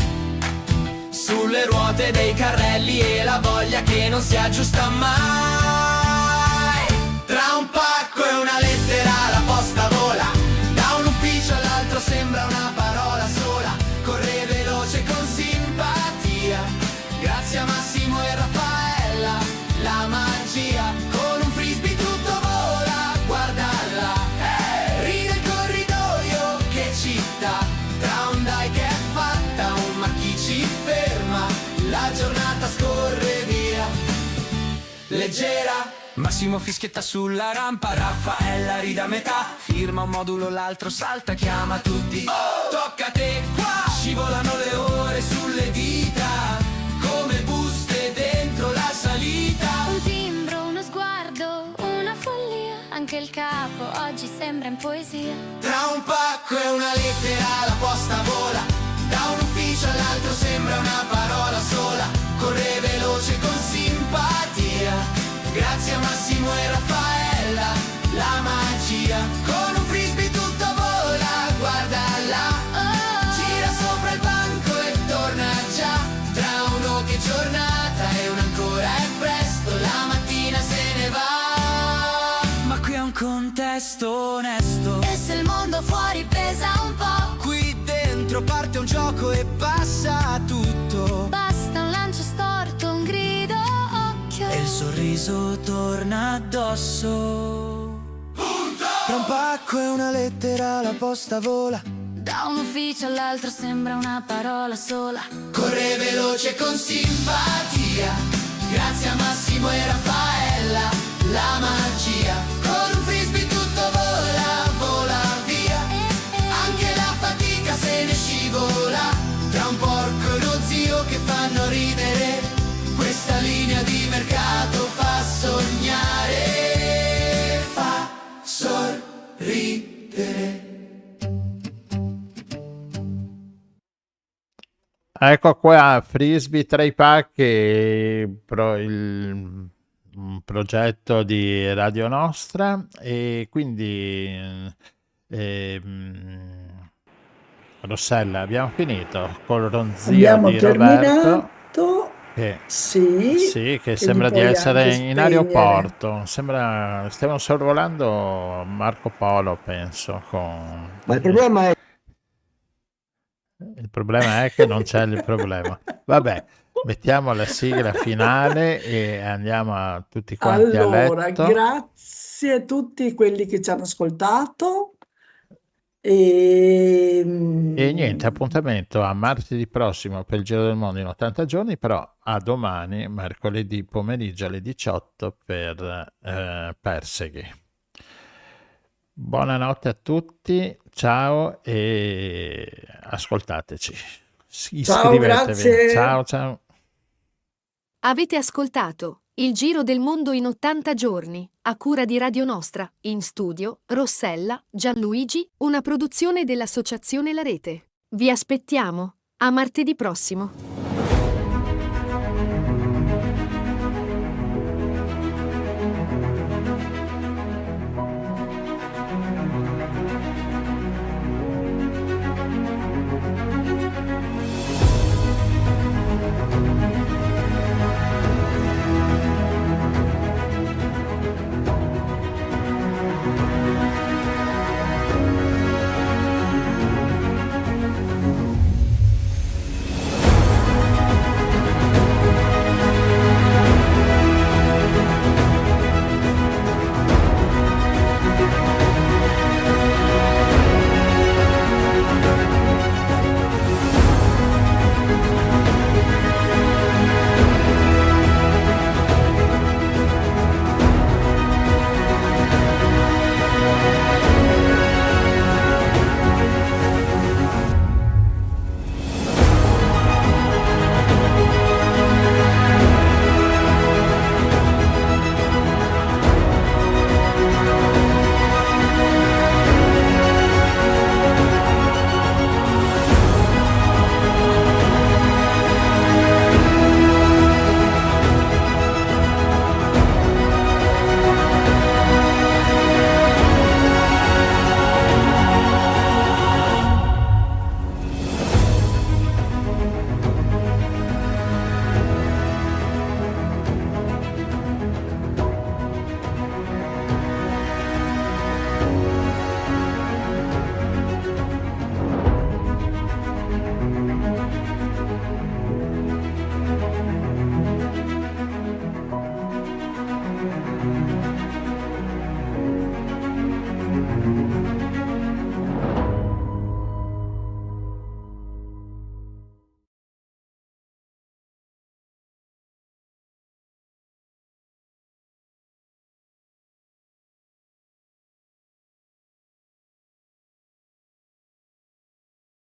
Sul sulle ruote dei carrelli e la voglia che non si aggiusta mai. Tra un pacco e una lettera la posta vola, da un ufficio all'altro sembra una parola sola, corre veloce con simpatia, grazie a Massimo e Raffaella, la magia, con un frisbee tutto vola, guarda là, ride il corridoio, che città, tra un dai che è fatta, un ma chi ci ferma, la giornata scorre via, leggera. Massimo fischietta sulla rampa, Raffaella ride a metà, firma un modulo, l'altro salta, chiama tutti, tocca a te qua, scivolano le ore sulle dita, come buste dentro la salita. Un timbro, uno sguardo, una follia, anche il capo oggi sembra in poesia. Tra un pacco e una lettera la posta vola, da un ufficio all'altro sembra una parola sola, corre veloce con simpatia, grazie a Massimo e Raffaella, la magia, con un frisbee tutto vola, guarda là, gira sopra il banco e torna già, tra uno che giornata e un ancora è presto, la mattina se ne va. Ma qui è un contesto onesto, E se il mondo fuori pesa un po', qui dentro parte un gioco e passa tutto, basta un lancio storto, un grido, occhio, e il sorriso torna addosso. Tra un pacco e una lettera la posta vola, da un ufficio all'altro sembra una parola sola. corre veloce con simpatia, grazie a Massimo e Raffaella, la magia, con un frisbee tutto vola, vola via, anche la fatica se ne scivola, tra un porco e uno zio che fanno ridere, questa linea di mercato fa sognare, fa sorridere. Ecco qua, Frisbee tra i pacchi, un progetto di Radio Nostra, e quindi Rossella, abbiamo finito col ronzio Abbiamo di Roberto, terminato, che sì, che che sembra li di puoi essere anche in spegnere. aeroporto, stiamo sorvolando Marco Polo, penso, Ma il problema è il problema è che non c'è il problema. Vabbè, mettiamo la sigla finale e andiamo a tutti quanti a Allora, letto. grazie a tutti quelli che ci hanno ascoltato e E niente, appuntamento a martedì prossimo per il Giro del Mondo in 80 giorni, però a domani, mercoledì pomeriggio alle 18 per Perseghi. Buonanotte a tutti, ciao e ascoltateci. Ciao, Iscrivetevi. grazie. Ciao, ciao. Avete ascoltato Il Giro del Mondo in 80 giorni, a cura di Radio Nostra, in studio Rossella, Gianluigi, una produzione dell'Associazione La Rete. Vi aspettiamo. A martedì prossimo.